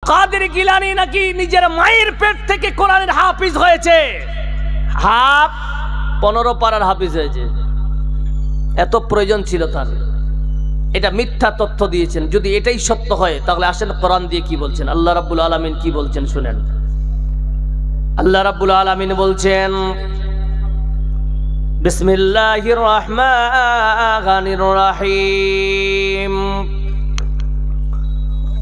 কাদের গিলানী নাকি নিজের মায়ের পেট থেকে কোরআনের হাফিজ হয়েছে, 15 পারার হাফিজ হয়েছে। এত প্রয়োজন ছিল তার, এটা মিথ্যা তথ্য দিয়েছেন। যদি এটাই সত্য হয় তাহলে আসেন কোরআন দিয়ে কি বলছেন, আল্লাহ রাব্বুল আলামিন কি বলছেন শুনেন। আল্লাহ রাব্বুল আলামিন বলছেন, বিসমিল্লাহির রহমানির রহিম,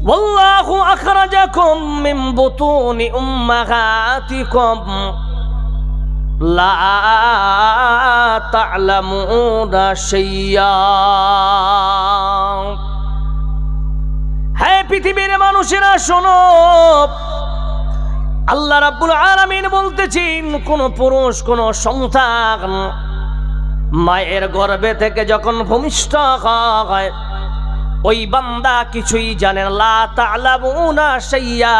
ওয়াল্লাহু আখরাজাকুম মিন বুতুনি উম্মাহাতিকুম লা তা'লামুনা শাইয়্যা। হে পৃথিবীর মানুষেরা শোনো, আল্লাহ রাব্বুল আলামিন বলতেছেন, কোন পুরুষ কোন সন্তান মায়ের গর্ভে থেকে যখন ভূমিষ্ঠ হয়, ওই বান্দা কিছুই জানে না, লা তা'লামুনা শাইয়্যা,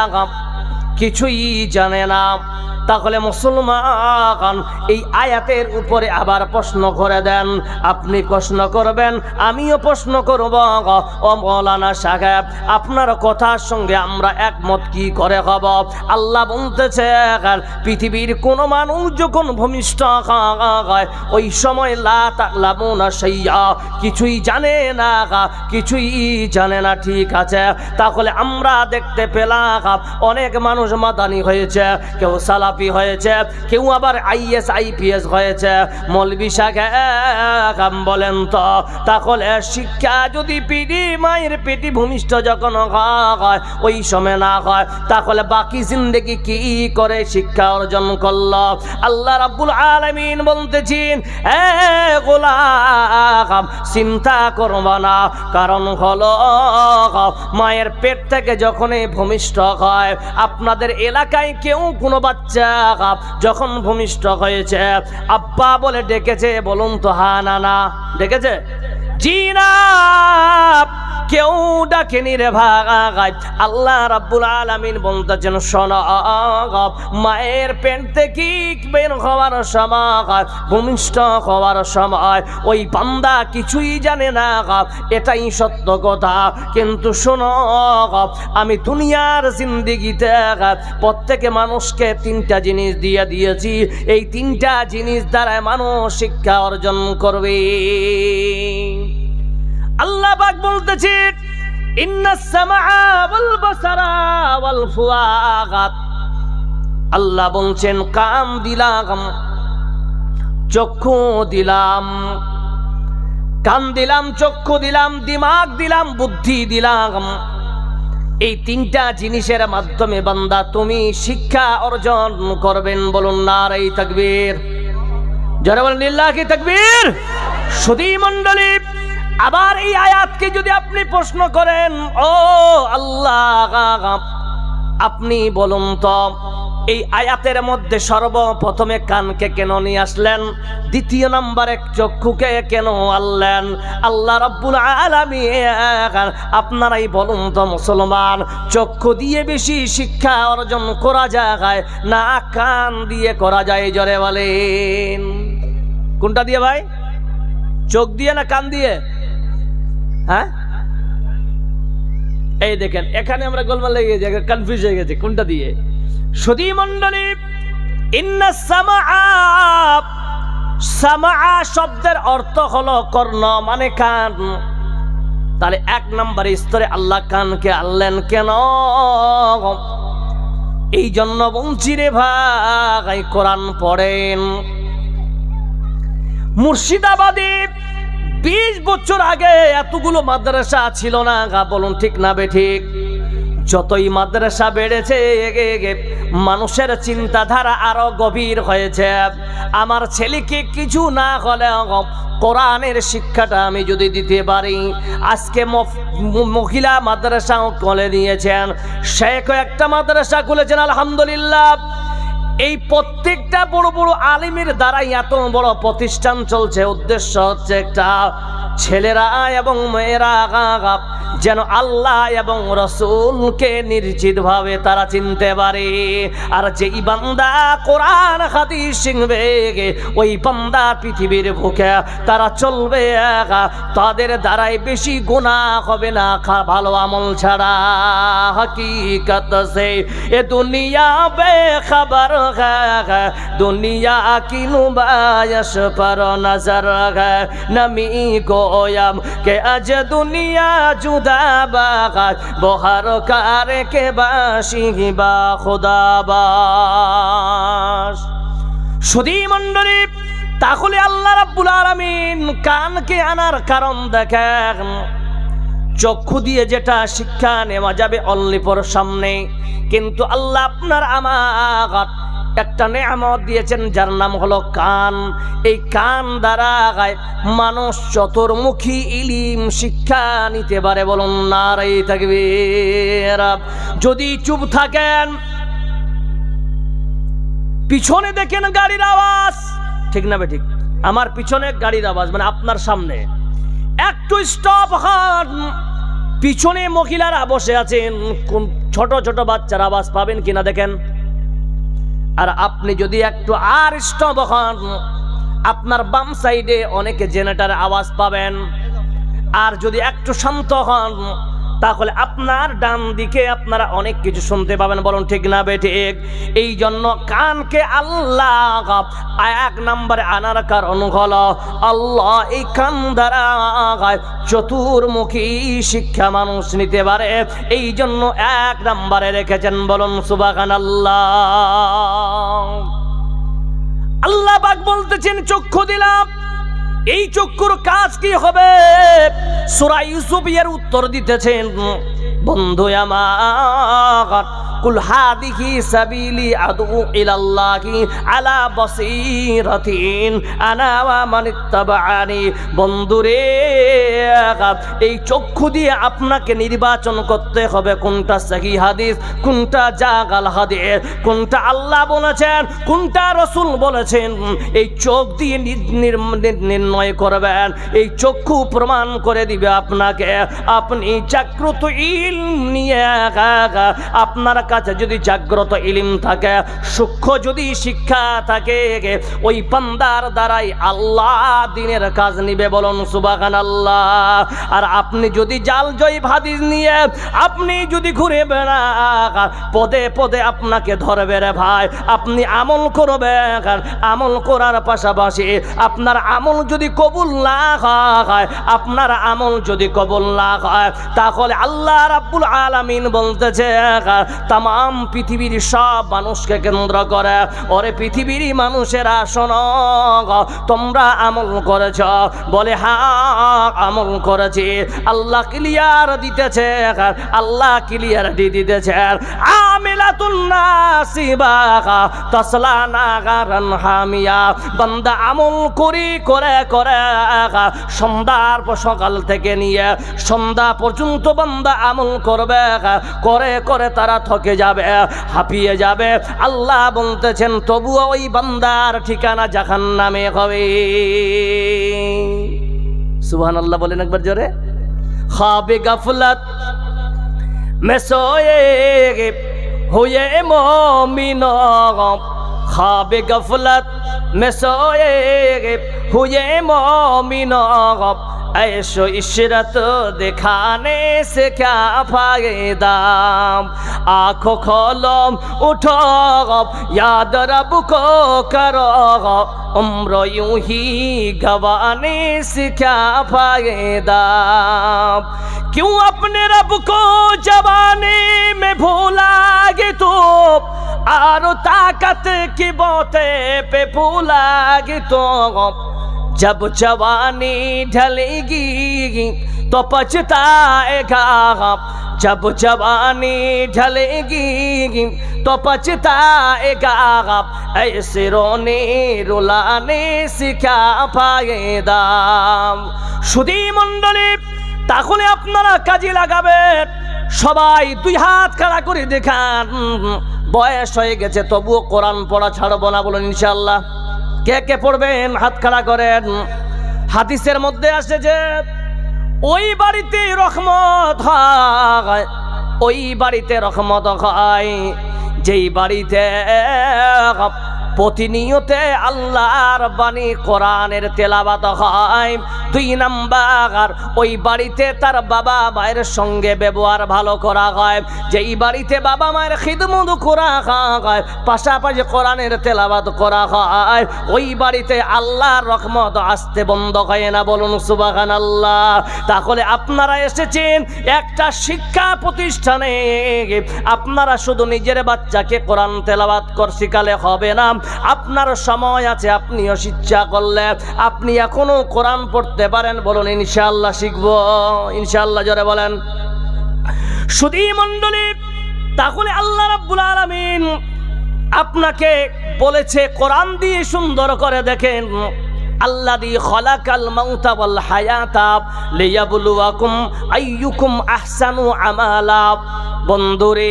কিছুই জানে না। তাহলে মুসলমান এই আয়াতের উপরে আবার প্রশ্ন করে দেন, আপনি প্রশ্ন করবেন, আমিও প্রশ্ন করব। ও মাওলানা সাহেব, আপনার কথার সঙ্গে আমরা একমত কি করে হব? আল্লাহ বলতেছে, পৃথিবীর কোন মানুষ যখন ভূমিষ্ঠ হয় ওই সময় লা তা'লামুনা শাইয়্যা, কিছুই জানে না, কিছুই জানে না। ঠিক আছে, তাহলে আমরা দেখতে পেলাম অনেক মানুষ মাদানি হয়েছে, কেউ সালাফি হয়েছে, কেউ আবার আইএস আইপিএস হয়েছে। মৌলভী সাহেব বলেন তো, তাহলে শিক্ষা যদি মায়ের পেটে ভূমিষ্ঠ যখন হয় ওই সময় না হয়, তাহলে বাকি জিন্দেগি কি করে শিক্ষা অর্জন করল? আল্লাহ রাব্বুল আলামিন বলতেছেন, হে গোলাম চিন্তা করবা না, কারণ হলো মায়ের পেট থেকে যখন ভূমিষ্ঠ হয়, আপনাদের এলাকায় কেউ কোনো বাচ্চা যখন ভূমিষ্ঠ হয়েছে আব্বা বলে ডেকেছে? বলুন তো হ্যাঁ না না ডেকেছে? জি না, কেউ ডাকেনি রে ভাই। আল্লাহ রাব্বুল আলামিন বলতেছেন, শোনো, মায়ের পেট থেকে বের হওয়ার সময়, ভূমিষ্ঠ হওয়ার সময় ওই বান্দা কিছুই জানে না, এটাই সত্য কথা। কিন্তু শোনো, আমি দুনিয়ার জিন্দেগিতে প্রত্যেকে মানুষকে 3টা জিনিস দিয়ে দিয়েছি, এই 3টা জিনিস দ্বারা মানুষ শিক্ষা অর্জন করবে। আল্লাহ পাক বলতেছেন, ইন্নাস সামআ ওয়াল বাসারা ওয়াল ফুআদ। আল্লাহ বলছেন, কান দিলাম, চক্ষু দিলাম, কান দিলাম, চক্ষু দিলাম, দিমাগ দিলাম, বুদ্ধি দিলাম। এই 3টা জিনিসের মাধ্যমে বান্দা তুমি শিক্ষা অর্জন করবেন। বলুন নারে তাকবীর, যারা বলেন লিল্লাহি তাকবীর। সুধী মণ্ডলী, আবার এই আয়াতকে যদি আপনি প্রশ্ন করেন, ও আল্লাহ, আপনি বলুন তো এই আয়াতের মধ্যে সর্বপ্রথমে কানকে কেন নিয়ে আসলেন? দ্বিতীয় নম্বরে চক্ষুকে কেন আনলেন? আল্লাহ রাব্বুল আলামিন আপনারাই বলুন তো মুসলমান, চক্ষু দিয়ে বেশি শিক্ষা অর্জন করা যায় না কান দিয়ে করা যায়? জোরে বলেন, কোনটা দিয়ে ভাই? চোখ দিয়ে না কান দিয়ে? হ্যাঁ, এই দেখেন এখানে আমরা গোলমাল লেগে গেছি, কনফিউজ হয়ে গেছে কোনটা দিয়ে। সুধী মণ্ডলী, ইন্নাস সামআ, সামআ শব্দের অর্থ হলো কর্ণ, মানে কান। তাহলে 1 নম্বর স্তরে আল্লাহ কানকে আনলেন কেন? এই জন্য বলছি রে ভাই, কোরআন পড়েন। মুর্শিদাবাদে 20 বছর আগে এতগুলো মাদ্রাসা ছিল না, বলুন ঠিক না বেঠিক? যতই মাদ্রাসা বেড়েছে মানুষের চিন্তাধারা আরো গভীর হয়েছে। আমার ছেলেকে কিছু না হলে কোরআনের শিক্ষাটা আমি যদি দিতে পারি, আজকে মহিলা মাদ্রাসা খুলে দিয়েছেন, শেখ একটা মাদ্রাসা খুলেছেন, আলহামদুলিল্লাহ। এই প্রত্যেকটা বড় বড় আলিমের দ্বারাই এত বড় প্রতিষ্ঠান চলছে। উদ্দেশ্য হচ্ছে একটা, ছেলেরা এবং মেয়েরা যেন আল্লাহ এবং রসুলকে নিশ্চিতভাবে তারা চিনতে পারে। আর যেই বান্দা কোরআন হাদিস শিখবে ওই বান্দা পৃথিবীর বুকে তারা চলবে, তাদের দ্বারাই বেশি গুনাহ হবে না ভালো আমল ছাড়া। हकीकत से ये दुनिया बेखबर है, दुनिया की नुमाइश पर नजर है। नमी गोयम के अज दुनिया जुदा बाग बहर कार के बाशी बा खुदा बाश। সুধী মণ্ডলী, তাহলে আল্লাহ রাব্বুল আলামিন কানকে আনার কারণ দেখেন। চক্ষু দিয়ে যেটা শিক্ষা নেওয়া যাবে অনলি পর সামনে, কিন্তু আল্লাহ আপনার আমার একটা নেয়ামত দিয়েছেন যার নাম হলো কান। এই কান দ্বারা মানুষ চতুর্মুখী ইলম শিক্ষা নিতে পারে। বলুন নারে তাকবীর। যদি চুপ থাকেন, পিছনে দেখেন গাড়ির আওয়াজ, ঠিক না ঠিক? আমার পিছনে গাড়ির আওয়াজ মানে আপনার সামনে, একটু স্টপ হন। পিছনে মহিলারা বসে আছেন, কোন ছোট ছোট বাচ্চার আওয়াজ পাবেন কিনা দেখেন। আর আপনি যদি একটু আর স্টপ হন, আপনার বাম সাইডে অনেকে জেনারেটর আওয়াজ পাবেন। আর যদি একটু শান্ত হন, তাহলে আপনার ডান দিকে আপনারা অনেক কিছু শুনতে পাবেন। বলুন ঠিক না বেঠিক? এই জন্য কানকে আল্লাহ এক নম্বরে আনার কারণ হলো আল্লাহ এই কান দ্বারা চতুর্মুখী শিক্ষা মানুষ নিতে পারে, এই জন্য এক নম্বরে রেখেছেন। বলুন সুবহানাল্লাহ। আল্লাহ পাক বলতেছেন চক্ষু দিলাম, এই চক্ষুর কাজ কি হবে? সূরা ইউসুফ এর উত্তর দিতেছেন, বন্ধু আমার, কুল হাদিহি সাবিলি আদু ইলাল্লাহি আলা বাসীরাতিন আনা ওয়া মান ইত্তাবাআনি। বন্ধুরে, এই চক্ষু দিয়ে আপনাকে নির্বাচন করতে হবে কোনটা সহিহ হাদিস, কোনটা জাগাল হাদিস, কোনটা আল্লাহ বলেছেন, কোনটা রাসূল বলেছেন। এই চোখ দিয়ে নির্ণয় করবেন। এই চক্ষু প্রমাণ করে দিবে আপনাকে। আপনি জাগ্রত ইলম নিয়ে, আপনার কাছে যদি জাগ্রত ইলম থাকে, সূক্ষ্ম যদি শিক্ষা থাকে, ওই বান্দার দ্বারাই আল্লাহ দ্বীনের কাজ নিবে। বলুন সুবহানাল্লাহ। আর আপনি যদি জাল জয়ী হাদিস নিয়ে আপনি যদি ঘুরে বেড়ান, পদে পদে আপনাকে ধরবে রে ভাই। আপনি আমল করবেন, আমল করার পাশাপাশি আপনার আমল যদি কবুল না হয়, আপনার আমল যদি কবুল না হয়, তাহলে আল্লাহ রাব্বুল আলামিন বলতেছে তামাম পৃথিবীর সব মানুষকে কেন্দ্র করে, ওরে পৃথিবীর মানুষেরা শোনো, তোমরা আমল করেছ? বলে হ্যাঁ আমল করেছি। আল্লাহ ক্লিয়ার দিতেছে, আল্লাহ ক্লিয়ার দিতেছে। আমিলাতুন নাসিবা তাসলা নাগারান হামিয়া। বান্দা আমল করি করে করে সন্ধ্যার সকাল থেকে নিয়ে সন্ধ্যা পর্যন্ত বান্দা আমল করবে, করে করে তারা থকে যাবে, হাঁপিয়ে যাবে। আল্লাহ বলতেছেন তবুও ওই বান্দার ঠিকানা জাহান্নামে হবে। সুবহানাল্লাহ বলেন একবার জোরে। খাবে গাফলাত মে সোয়ে হুয়ে মুমিন, খাবে গাফলাত মে সোয়ে হুয়ে মুমিন, ऐशो इशरत दिखाने से क्या फायदा। आँखों खोलो उठो याद रब को करो, उम्र यूं ही गवाने से क्या फायदा। क्यों अपने रब को जवानी में भूलागे तो, और ताकत की बोते पे भूलागे तो। जब जवानी ढलेगी तो पछताएगा, जब जवानी ढलेगी तो पछताएगा। ऐसे रोने रुलाने से क्या फायदा। সুধী মণ্ডলী, তাহলে আপনারা কাজে লাগাবেন। সবাই দুই হাত খাড়া করে দেখান। বয়স হয়ে গেছে তবুও কোরআন পড়া ছাড়বো না, বলুন ইনশাআল্লাহ। কে কে পড়বেন? হাত খাড়া করেন। হাদিসের মধ্যে আসে যে ওই বাড়িতে রহমত হয়, ওই বাড়িতে রহমত হয় যেই বাড়িতে প্রতিনিয়ত আল্লাহর বাণী কোরআনের তেলাওয়াত হয়। 2 নাম্বার, ওই বাড়িতে তার বাবা মায়ের সঙ্গে ব্যবহার ভালো করা হয়। যেই বাড়িতে বাবা মায়ের খিদমত করা হয়, পাশাপাশি কোরআনের তেলাওয়াত করা হয়, ওই বাড়িতে আল্লাহর রহমত আসতে বন্ধ হয় না। বলুন সুবহানাল্লাহ। তাহলে আপনারা এসেছেন একটা শিক্ষা প্রতিষ্ঠানে, আপনারা শুধু নিজের বাচ্চাকে কোরআন তেলাওয়াত শিখালে হবে না, আপনার সময় আছে, আপনিও শিক্ষা করলে আপনি এখনো কোরআন পড়তে পারেন। বলুন ইনশাআল্লাহ শিখবো, ইনশাআল্লাহ জোরে বলেন। সুধী মণ্ডলী, তাহলে আল্লাহ রাব্বুল আলামিন আপনাকে বলেছে কোরআন দিয়ে সুন্দর করে দেখেন, আল্লাযী খালাকাল মাউতা ওয়াল হায়াতা লিয়াবলুয়াকুম আইয়ুকুম আহসানু আমালা। বন্ধুরে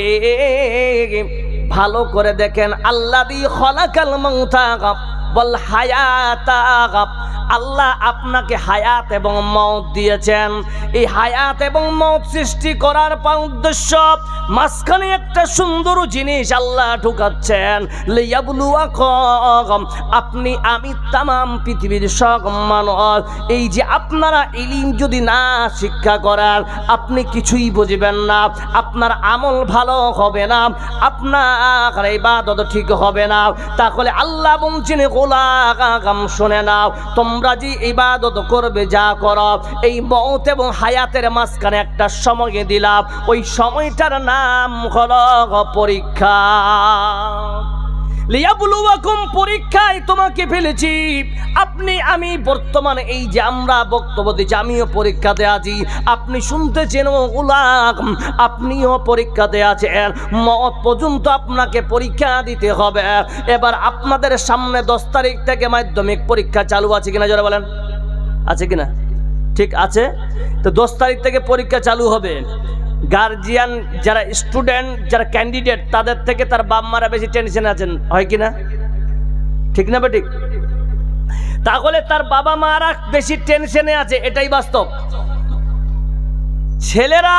ভালো করে দেখেন, আল্লাযী খালাকাল মাউতা ওয়াল হায়াতা, আল্লাহ আপনাকে হায়াত এবং মওত দিয়েছেন। এই হায়াত এবং মওত সৃষ্টি করার উদ্দেশ্য মাঝখানে একটা সুন্দর জিনিস আল্লাহ ঢুকাচ্ছেন, লিয়াবলুয়াকুম। আপনি আমি তামাম পৃথিবীর সব মানুষ, এই যে আপনারা ইলম যদি না শিক্ষা করেন আপনি কিছুই বুঝবেন না, আপনার আমল ভালো হবে না, আপনার ইবাদত ঠিক হবে না। তাহলে আল্লাহ বলছেন গোলাম শুনে নাও, তোমরা যে ইবাদত করবে যা করো, এই মওত এবং হায়াতের মাঝখানে একটা সময় দিলাম, ওই সময়টার নাম হলো পরীক্ষা। লিয়াবলুয়াকুম, পরীক্ষায় তোমাকে ফেলেছি। আপনি আমি বর্তমানে এই যে আমরা বক্তব্য দিচ্ছি, আমিও পরীক্ষাতে আছি, আপনি শুনতেছেন গোলাম, আপনিও পরীক্ষাতে আছেন। মওত পর্যন্ত আপনাকে পরীক্ষা দিতে হবে। এবার আপনাদের সামনে 10 তারিখ থেকে মাধ্যমিক পরীক্ষা চালু আছে কিনা জোরে বলেন, আছে কিনা? ঠিক আছে। তো 10 তারিখ থেকে পরীক্ষা চালু হবে। গার্জিয়ান যারা স্টুডেন্ট, যারা ক্যান্ডিডেট, তাদের থেকে তার বাপ মারা বেশি টেনশনে আছেন, হয় কিনা? ঠিক না বেঠিক? তাহলে তার বাবা মারা বেশি টেনশনে আছে, এটাই বাস্তব। ছেলেরা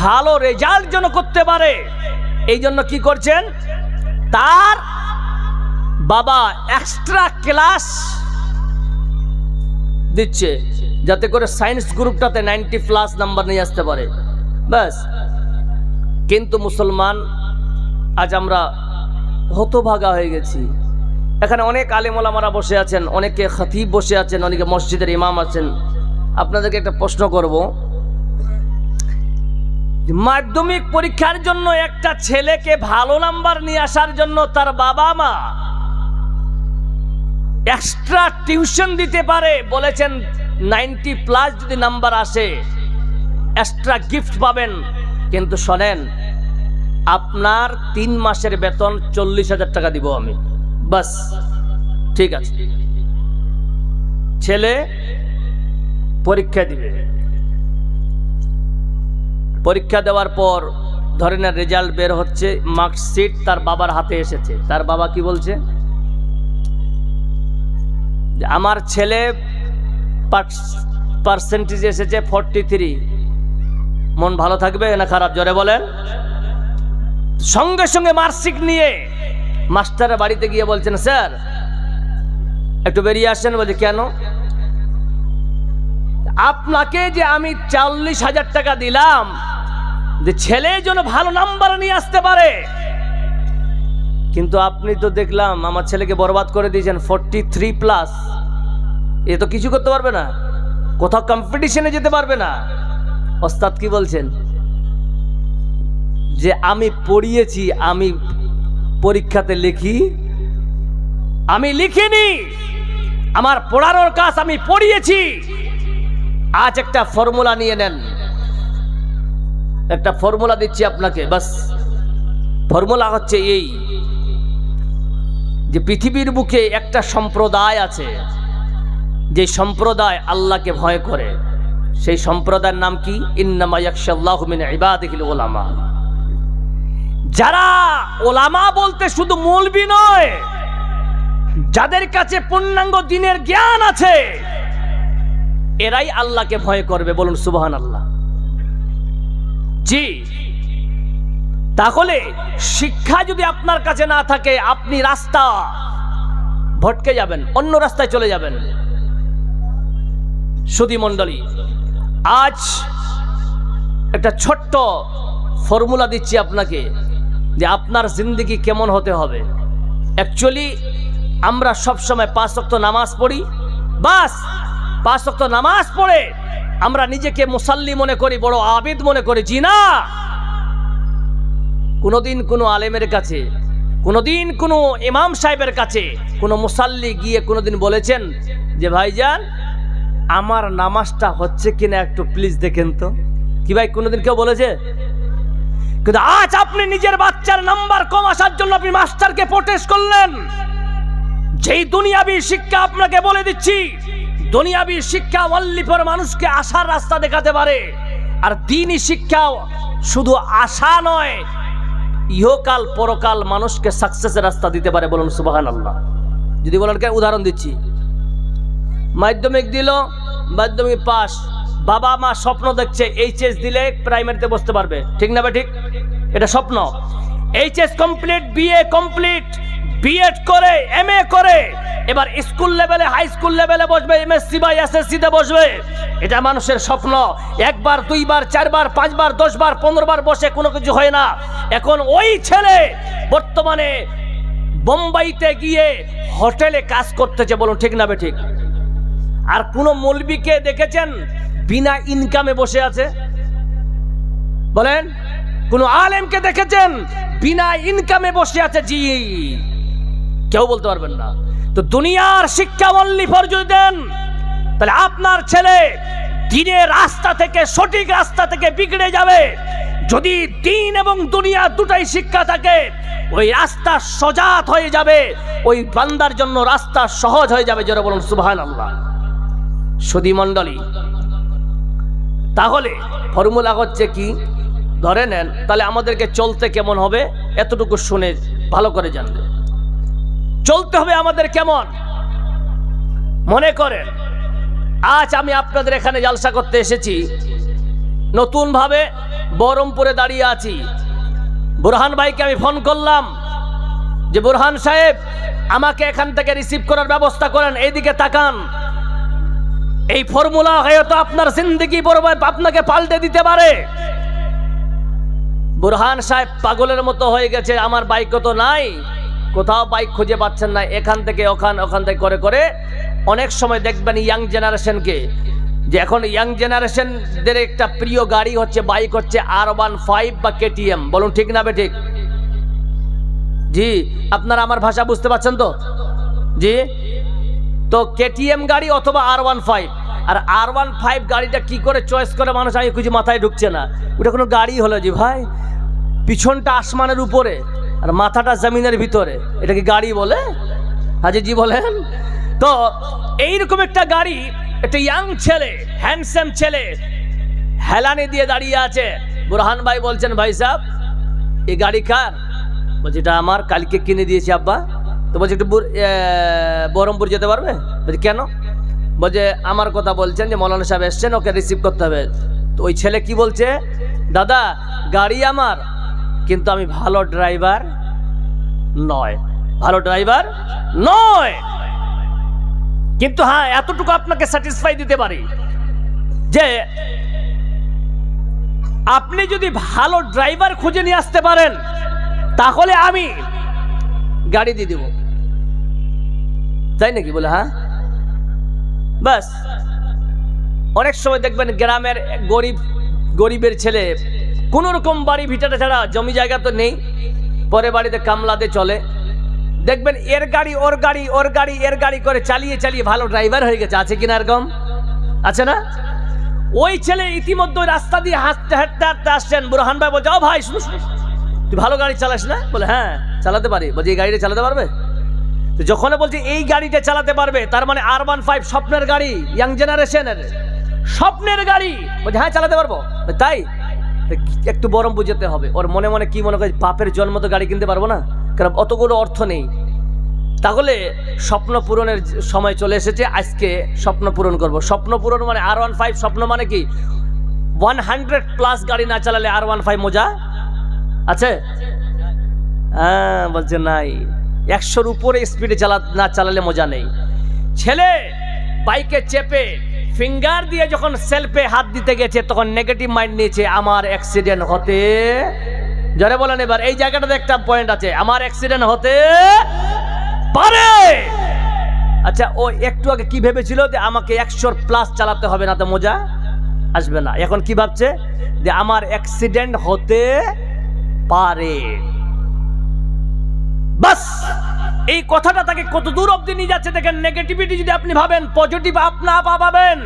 ভালো রেজাল্ট যেন করতে পারে, এই জন্য কি করছেন, তার বাবা এক্সট্রা ক্লাস দিচ্ছে যাতে করে সায়েন্স গ্রুপটাতে 90+ নাম্বার নিয়ে আসতে পারে, ব্যাস। কিন্তু মুসলমান আজ আমরা হতভাগা হয়ে গেছি। এখানে অনেক আলেম ওলামারা বসে আছেন, অনেকে খতিব বসে আছেন, অনেকে মসজিদের ইমাম আছেন। আপনাদেরকে একটা প্রশ্ন করব, মাধ্যমিক পরীক্ষার জন্য একটা ছেলেকে ভালো নাম্বার নিয়ে আসার জন্য তার বাবা মা এক্সট্রা টিউশন দিতে পারে, বলেছেন 90+ যদি নাম্বার আসে এক্সট্রা গিফট পাবেন। কিন্তু শোনেন, আপনার 3 মাসের বেতন 40,000 টাকা দিব আমি, বাস। ঠিক আছে, ছেলে পরীক্ষা দিবে, পরীক্ষা দেওয়ার পর ধরেন রেজাল্ট বের হচ্ছে, মার্কশিট তার বাবার হাতে এসেছে। তার বাবা কি বলছে, আমার ছেলে পার্সেন্টেজ এসেছে 43। মন ভালো থাকবে না খারাপ জোরে বলেন? সঙ্গে সঙ্গে মার্কশিট নিয়ে মাস্টারের বাড়িতে গিয়ে বলছেন, স্যার একটু বেরিয়ে আসেন। বলছে কেন? আপনাকে যে আমি 40,000 টাকা দিলাম যে ছেলে যেন ভালো নাম্বার নিয়ে আসতে পারে, কিন্তু আপনি তো দেখলাম আমার ছেলেকে বরবাদ করে দিয়েছেন 43+। এ তো কিছু করতে পারবে না, কোথাও কম্পিটিশনে যেতে পারবে না। ওস্তাদ কি বলছেন, যে আমি পড়িয়েছি, আমি পরীক্ষাতে লিখি, আমি লিখিনি, আমার পড়ানোর কাজ আমি পড়িয়েছি। আজ একটা ফর্মুলা নিয়ে নেন, একটা ফর্মুলা দিচ্ছি আপনাকে, বাস। ফর্মুলা হচ্ছে এই, যে পৃথিবীর বুকে একটা সম্প্রদায় আছে, যে সম্প্রদায় আল্লাহকে ভয় করে। সেই সম্প্রদায়ের নাম কি? ইন্নামা ইয়াখশাল্লাহু মিন ইবাদিহিল উলামা। যারা ওলামা বলতে শুধু মৌলবি নয়, যাদের কাছে পূর্ণাঙ্গ দ্বীনের জ্ঞান আছে, এরাই আল্লাহকে ভয় করবে। বলুন সুবহানাল্লাহ। জি, তাহলে শিক্ষা যদি আপনার কাছে না থাকে, আপনি রাস্তা ভটকে যাবেন, অন্য রাস্তায় চলে যাবেন। সুধী মণ্ডলী, আজ একটা ছোট্ট ফর্মুলা দিচ্ছি আপনাকে যে আপনার জিন্দেগি কেমন হতে হবে। অ্যাকচুয়ালি আমরা সবসময় 5 ওয়াক্ত নামাজ পড়ি, বাস 5 ওয়াক্ত নামাজ পড়ে আমরা নিজেকে মুসাল্লি মনে করি, বড় আবিদ মনে করি। জি না, কোনোদিন কোনো আলেমের কাছে, কোনোদিন কোনো ইমাম সাহেবের কাছে কোনো মুসাল্লি গিয়ে কোনোদিন বলেছেন যে ভাইজান আমার নামাজটা হচ্ছে কিনা একটু প্লিজ দেখেন তো? কি ভাই কোনোদিন কেউ বলেছে? কিন্তু আজ আপনি নিজের বাচ্চার নাম্বার কম আসার জন্য আপনি মাস্টারকে প্রোটেস্ট করলেন। যেই দুনিয়াবি শিক্ষা আপনাকে বলে দিচ্ছি, দুনিয়াবি শিক্ষা অনলি ফর মানুষকে আশার রাস্তা দেখাতে পারে, আর দ্বীনি শিক্ষা শুধু আশা নয়, ইহকাল পরকাল মানুষকে সাকসেসের রাস্তা দিতে পারে। বলুন সুবহানাল্লাহ। যদি বলেন কে, উদাহরণ দিচ্ছি, মাধ্যমিক দিল, মাধ্যমিক পাস, বাবা মা স্বপ্ন দেখছে এইচএস দিলে প্রাইমারিতে বসতে পারবে, ঠিক না ভাই? ঠিক, এটা স্বপ্ন। HS complete, BA complete, BEd করে, এমএ করে, এবার স্কুল লেভেলে, হাই স্কুল লেভেলে বসবে, এমএসসি বা এসএসসি তে বসবে। এটা মানুষের স্বপ্ন। একবার, দুইবার, 4 বার, 5 বার, 10 বার, 15 বার বসে কোনো কিছু হয় না। এখন ওই ছেলে বর্তমানে বোম্বাইতে গিয়ে হোটেলে কাজ করতেছে। বলুন ঠিক না বে ঠিক? আর কোন মৌলবীকে দেখেছেন বিনা ইনকামে বসে আছে? বলেন, কোন আলেমকে দেখেছেন বিনা ইনকামে বসে আছে? জি, কেউ বলতে পারবেন না। তো দুনিয়ার শিক্ষা অনলি ফর যদি দেন, তাহলে আপনার ছেলে দ্বীনের রাস্তা থেকে, সঠিক রাস্তা থেকে বিগড়ে যাবে। যদি দ্বীন এবং দুনিয়া দুটাই শিক্ষা থাকে, ওই রাস্তা সজাত হয়ে যাবে, ওই বান্দার জন্য রাস্তা সহজ হয়ে যাবে। যারা বলুন সুবহানাল্লাহ। সুধী মণ্ডলী, তাহলে ফর্মুলা হচ্ছে কি? ধরে নেন, তাহলে আমাদেরকে চলতে কেমন হবে এতটুকু শুনে ভালো করে জানবে। চলতে হবে আমাদের কেমন? মনে করেন আজ আমি আপনাদের এখানে জালসা করতে এসেছি, নতুন ভাবে বহরমপুরে দাঁড়িয়ে আছি। বুরহান ভাইকে আমি ফোন করলাম যে বুরহান সাহেব আমাকে এখান থেকে রিসিভ করার ব্যবস্থা করেন, এইদিকে তাকান। এই ফর্মুলা হয়তো আপনার জিন্দেগি আপনাকে পাল্টে দিতে পারে। বুরহান সাহেব পাগলের মতো হয়ে গেছে, আমার বাইক তো নাই, কোথাও বাইক খুঁজে পাচ্ছেন না, এখান থেকে ওখান, ওখান থেকে করে করে অনেক সময় দেখবেন ইয়াং জেনারেশনকে, যে এখন ইয়াং জেনারেশনদের একটা প্রিয় গাড়ি হচ্ছে, বাইক হচ্ছে R15 বা KTM। বলুন ঠিক না বে ঠিক? জি, আপনারা আমার ভাষা বুঝতে পারছেন তো? জি, তো KTM গাড়ি অথবা R15। আর R15 গাড়িটা কি করে চয়েস করে মানুষ, আমি কিছু মাথায় ঢুকছে না। ওটা কোনো গাড়ি হলো জি ভাই? পিছনটা আসমানের উপরে আর মাথাটা জমিনের ভিতরে, এটা কি গাড়ি বলে? হাজি জি বলেন তো। এইরকম একটা গাড়ি, একটা ইয়াং ছেলে, হ্যান্ডসাম ছেলে হেলানি দিয়ে দাঁড়িয়ে আছে। বুরহান ভাই বলছেন ভাই সাহেব এই গাড়ি কার? বলছে এটা আমার, কালকে কিনে দিয়েছি আব্বা। তো বলছে একটু বহরমপুর যেতে পারবে? বলছে কেন? বলছে আমার কথা বলছেন যে মৌলানা সাহেব এসছেন, ওকে রিসিভ করতে হবে। তো ওই ছেলে কি বলছে, দাদা গাড়ি আমার, কিন্তু আমি ভালো ড্রাইভার নয়, ভালো ড্রাইভার নয়। কিন্তু হ্যাঁ, এতটুকু আপনাকে স্যাটিসফাই দিতে পারি যে আপনি যদি ভালো ড্রাইভার খুঁজে নিয়ে আসতে পারেন, তাহলে আমি গাড়ি দিয়ে দেব। তাই নাকি? বলে হ্যাঁ। বাস, অনেক সময় দেখবেন গ্রামের গরিবের ছেলে কোন রকম বাড়ি ভিটাটা ছাড়া, জমি জায়গা তো নেই, পরে বাড়িতে কামলাতে চলে, দেখবেন এর গাড়ি ওর গাড়ি, ওর গাড়ি এর গাড়ি করে চালিয়ে চালিয়ে ভালো ড্রাইভার হয়ে গেছে। আছে কিনা এরকম? আছে না? ওই ছেলে ইতিমধ্যে রাস্তা দিয়ে হাঁটতে হাঁটতে হাঁটতে আসছেন। বুরহান ভাই বলছে, ও ভাই শুনো, তুই ভালো গাড়ি চালাস না? বলে হ্যাঁ চালাতে পারি। বলছে এই গাড়িটা চালাতে পারবে? তো যখন বলছে এই গাড়িটা চালাতে পারবে, তার মানে R15 স্বপ্নের গাড়ি, ইয়াং জেনারেশনের স্বপ্নের গাড়ি। বলছে হ্যাঁ চালাতে পারবো। তাই একটু বহরমপুর যেতে হবে। ওর মনে মনে কি মনে করে, বাপের জন্ম তো গাড়ি কিনতে পারবো না, কারণ অতগুলো অর্থ নেই। তাহলে স্বপ্ন পূরণের সময় চলে এসেছে। আজকে স্বপ্ন পূরণ করব। স্বপ্ন পূরণ মানে R15 স্বপ্ন মানে কি 100+ গাড়ি না চালালে R15 মজা আছে? হ্যাঁ বলছে নাই, 100-র উপরে স্পিডে না চালালে মজা নেই। ছেলে বাইকে চেপে ফিঙ্গার দিয়ে যখন সেলফে হাত দিতে গেছে তখন নেগেটিভ মাইন্ড নিয়েছে, আমার অ্যাক্সিডেন্ট হতে, জোরে বলেন এবার, এই জায়গাটাতে একটা পয়েন্ট আছে, আমার অ্যাক্সিডেন্ট হতে পারে। আচ্ছা ও একটু আগে কি ভেবেছিল যে আমাকে 100+ চালাতে হবে, না তো মজা আসবে না। এখন কি ভাবছে যে আমার অ্যাক্সিডেন্ট হতে পারে। বাস এই কথাটা তাকে কত দূর অবধি নিয়ে যাচ্ছে দেখেন। নেগেটিভিটি যদি আপনি ভাবেন, পজিটিভ আপনা পাবেন।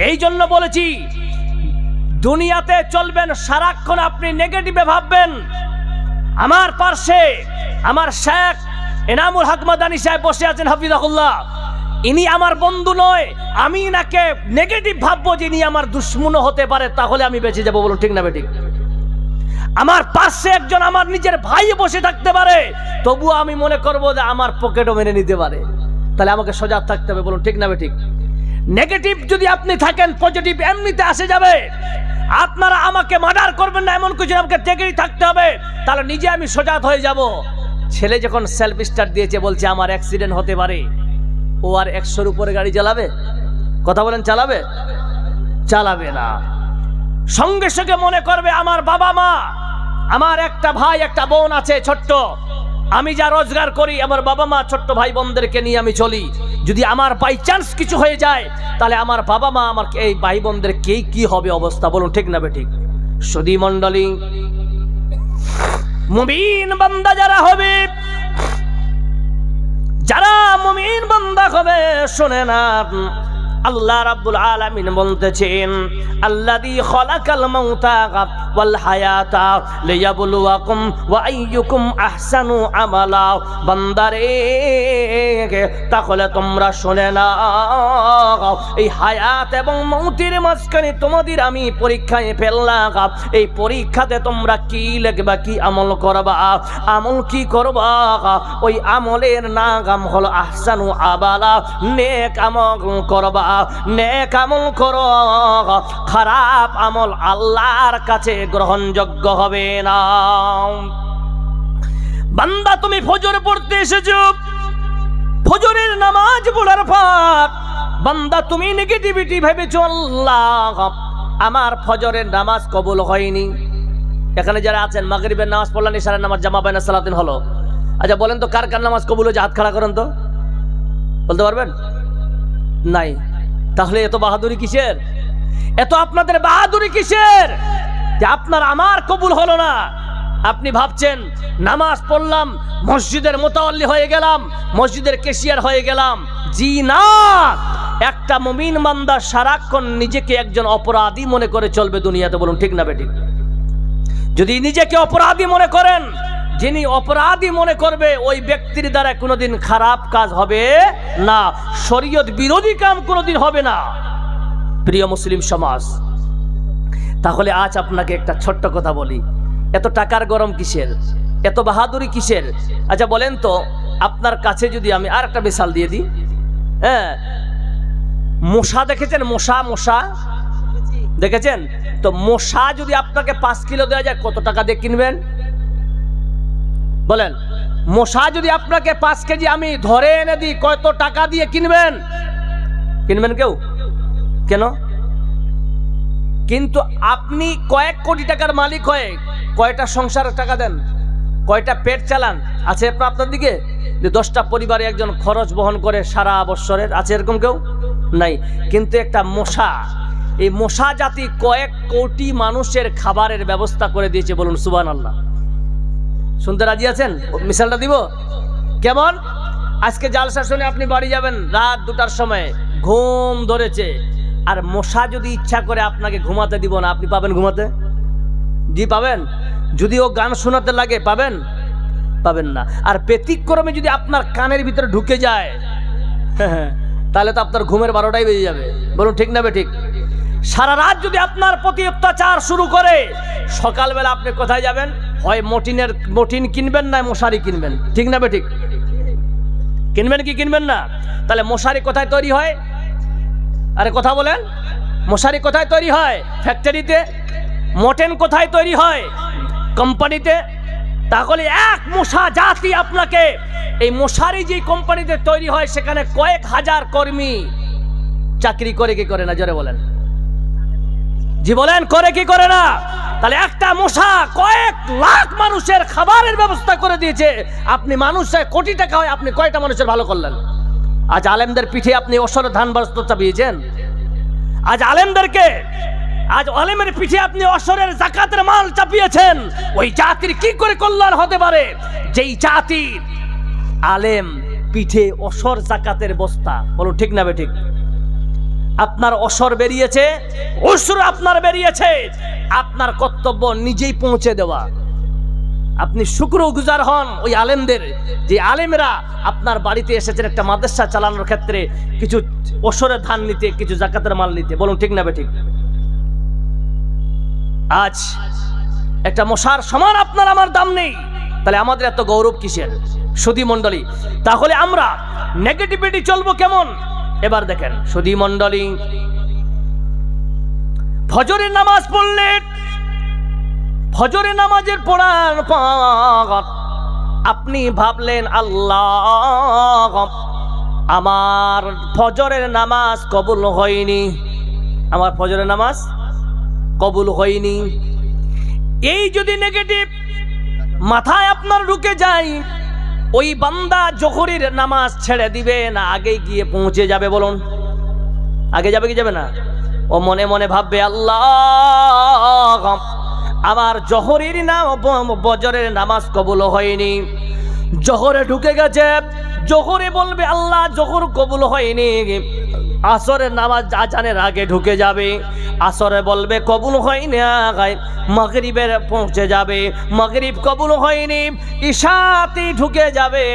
এই জন্য বলেছি দুনিয়াতে চলবেন সারাক্ষণ আপনি নেগেটিভে ভাববেন। আমার পাশে আমার শেখ এনামুল হক মাদানী সাহেব বসে আছেন হাফিজাহুল্লাহ, ইনি আমার বন্ধু নয়, আমি নাকে নেগেটিভ ভাববো যে ইনি আমার দুশ্মনও হতে পারে, তাহলে আমি বেঁচে যাবো। বলুন ঠিক না বেঠিক? আমার পাশে একজন আমার নিজের ভাই বসে থাকতে পারে, তবুও আমি মনে করবো যে আমার পকেটও মেনে নিতে পারে, তাহলে আমাকে সজাগ থাকতে হবে। বলুন ঠিক না বেঠিক? নেগেটিভ যদি আপনি থাকেন, পজিটিভ এমনিতে আসে যাবে। আপনারা আমাকে মার্ডার করবেন না এমন কিছু, আমাকে টেকেই থাকতে হবে, তাহলে নিজে আমি সজাগ হয়ে যাব। ছেলে যখন সেলফ স্টার্ট দিয়েছে বলছে আমার অ্যাক্সিডেন্ট হতে পারে, ও আর 100-র উপরে গাড়ি চালাবে? কথা বলেন, চালাবে? চালাবে না। সঙ্গে সঙ্গে মনে করবে আমার বাবা মা, আমার একটা ভাই একটা বোন আছে ছোট্ট, আমি যা রোজগার করি আমার বাবা মা ছোট্ট ভাই বোনদেরকে নিয়ে আমি চলি, যদি আমার বাই চান্স কিছু হয়ে যায় তাহলে আমার বাবা মা আমার এই ভাই বোনদের কে কি হবে অবস্থা? বলুন ঠিক না বেঠিক? সুধী মণ্ডলী, মুমিন বান্দা যারা হবে, যারা মুমিন বান্দা হবে, শুনে না আল্লাহ রাব্বুল আলামিন বলতেছেন আল্লাযী খালাকাল মাউতা ওয়াল হায়াতা লিয়াবলুয়াকুম ওয়া আইয়ুকুম আহসানু আমালা। বান্দারে তাহলে তোমরা শুনে নাও, এই হায়াত এবং মৌতের মাঝখানে তোমাদের আমি পরীক্ষায় ফেললাম। এই পরীক্ষাতে তোমরা কি লিখবা, কি আমল করবা। আমল কি করবা? ওই আমলের নাম হলো আহসানু আমালা, নেক আমল করবা। নেক আমল করো, খারাপ আমল আল্লাহর কাছে গ্রহণযোগ্য হবে না। বান্দা তুমি ফজর পড়তে এসেছো, ফজরের নামাজ পড়ার পর বান্দা তুমি নেগেটিভিটি ভেবেছো আল্লাহ আমার ফজরের নামাজ কবুল হয়নি। এখানে যারা আছেন মাগরিবের নামাজ পড়লেন, ইশারের নামাজ জামা বাইনা সালাতিন হলো, আচ্ছা বলেন তো কার কার নামাজ কবুল হয়েছে? হাত খাড়া করেন তো, বলতে পারবেন? নাই। তাহলে এত বাহাদুরি কিসের? এত আপনাদের বাহাদুরি কিসের যে আপনার আমার কবুল হলো না? আপনি ভাবছেন নামাজ পড়লাম, মসজিদের মুতাওয়াল্লি হয়ে গেলাম, মসজিদের ক্যাশিয়ার হয়ে গেলাম। জি না, একটা মুমিন বান্দা সারাক্ষণ নিজেকে একজন অপরাধী মনে করে চলবে দুনিয়াতে। বলুন ঠিক না বেঠিক? যদি নিজেকে অপরাধী মনে করেন, যিনি অপরাধী মনে করবে ওই ব্যক্তির দ্বারা কোনোদিন খারাপ কাজ হবে না, শরীয়ত বিরোধী কাম কোনোদিন হবে না। প্রিয় মুসলিম সমাজ, তাহলে আজ আপনাকে একটা ছোট্ট কথা বলি, এত টাকার গরম কিসের, এত বাহাদুরি কিসের? আচ্ছা বলেন তো, আপনার কাছে যদি আমি আর একটা মিসাল দিয়ে দিই, হ্যাঁ, মশা দেখেছেন? মশা মশা দেখেছেন তো? মশা যদি আপনাকে 5 কিলো দেওয়া যায় কত টাকা দিয়ে কিনবেন? বলেন, মশা যদি আপনাকে 5 কেজি আমি ধরে এনে দিই কত টাকা দিয়ে কিনবেন? কিনবেন কেউ? কেন? কিন্তু আপনি কয়েক কোটি টাকার মালিক হয়ে কয়টা সংসারের টাকা দেন, কয়টা পেট চালান? আছে আপনার দিকে যে 10টা পরিবারে একজন খরচ বহন করে সারা বছরের? আছে এরকম কেউ? নাই। কিন্তু একটা মশা, এই মশা জাতি কয়েক কোটি মানুষের খাবারের ব্যবস্থা করে দিয়েছে। বলুন সুবহানাল্লাহ। শুনতে রাজি আছেন? মিসালটা দিব কেমন? আজকে জালসা শুনে আপনি বাড়ি যাবেন রাত 2টার সময়, ঘুম ধরেছে, আর মশা যদি ইচ্ছা করে আপনাকে ঘুমাতে দিব না, আপনি পাবেন ঘুমাতে? জি পাবেন? যদি ও গান শোনাতে লাগে পাবেন? পাবেন না। আর ব্যতিক্রমে যদি আপনার কানের ভিতরে ঢুকে যায় তাহলে তো আপনার ঘুমের 12টাই বেজে যাবে। বলুন ঠিক না বেঠিক? সারা রাত যদি আপনার প্রতি অত্যাচার শুরু করে, সকালবেলা আপনি কোথায় যাবেন? হয় মটিন কিনবেন না মশারি কিনবেন। ঠিক না বেঠিক? কিনবেন কি কিনবেন না? তাহলে মশারি কোথায় তৈরি হয়? আরে কথা বলেন, মশারি কোথায় তৈরি হয়? ফ্যাক্টরিতে। মটন কোথায় তৈরি হয়? কোম্পানিতে। তাহলে এক মশা জাতি আপনাকে, এই মশারি যে কোম্পানিতে তৈরি হয় সেখানে কয়েক হাজার কর্মী চাকরি করে কি করে না? জোরে বলেন, জি বলেন, করে কি করে না? তাহলে একটা মশা কয়েক লাখ মানুষের খাবারের ব্যবস্থা করে দিয়েছে। আপনি মানুষের কোটি টাকা হয়, আপনি কয়টা মানুষের ভালো করলেন? আজ আলেমদের পিঠে আপনি ওসরের ধান বস্তা চাপিয়েছেন। আজ আলেমের পিঠে আপনি ওসরের যাকাতের মাল চাপিয়েছেন। ওই জাতির কি করে কল্যাণ হতে পারে যেই জাতির আলেম পিঠে ওসর যাকাতের বস্তা? বলুন ঠিক না বেঠিক? আপনার ওসর বেরিয়েছে, ওসর আপনার বেরিয়েছে, আপনার কর্তব্য নিজেই পৌঁছে দেওয়া। আপনি শুকরগুজার হন ওই আলেমদের, যে আলেমরা আপনার বাড়িতে এসেছেন একটা মাদ্রাসা চালানোর ক্ষেত্রে কিছু ওসরের ধান নিতে, কিছু যাকাতের মাল নিতে। বলুন ঠিক না বেঠিক? আজ একটা মশার সমান আপনার আমার দাম নেই, তাহলে আমাদের এত গৌরব কিসের? সুধী মণ্ডলী, তাহলে আমরা নেগেটিভিটি চলবো কেমন? এবার দেখেন সুধী মণ্ডলী, ফজরের নামাজ পড়লে, ফজরের নামাজের পড়ার পর আপনি ভাবলেন আল্লাহ আমার ফজরের নামাজ কবুল হয়নি, আমার ফজরের নামাজ কবুল হয়নি। এই যদি নেগেটিভ মাথায় আপনার ঢুকে যায়, ওই বান্দা জোহরের নামাজ ছেড়ে দিবে না আগে গিয়ে পৌঁছে যাবে? বলুন, আগে যাবে কি যাবে না? ও মনে মনে ভাববে আল্লাহ আমার জোহরের না বজরের নামাজ কবুল হয়নি। জোহরে ঢুকে গেছে, জোহরে বলবে আল্লাহ জোহর কবুল হয়নি। আসরের নামাজ আজানের আগে ঢুকে যাবে, আসরে বলবে কবুল হয়নি। মাগরিবের পৌঁছে যাবে, মাগরিব কবুল হয়নি। ইশাতে ঢুকে যাবে।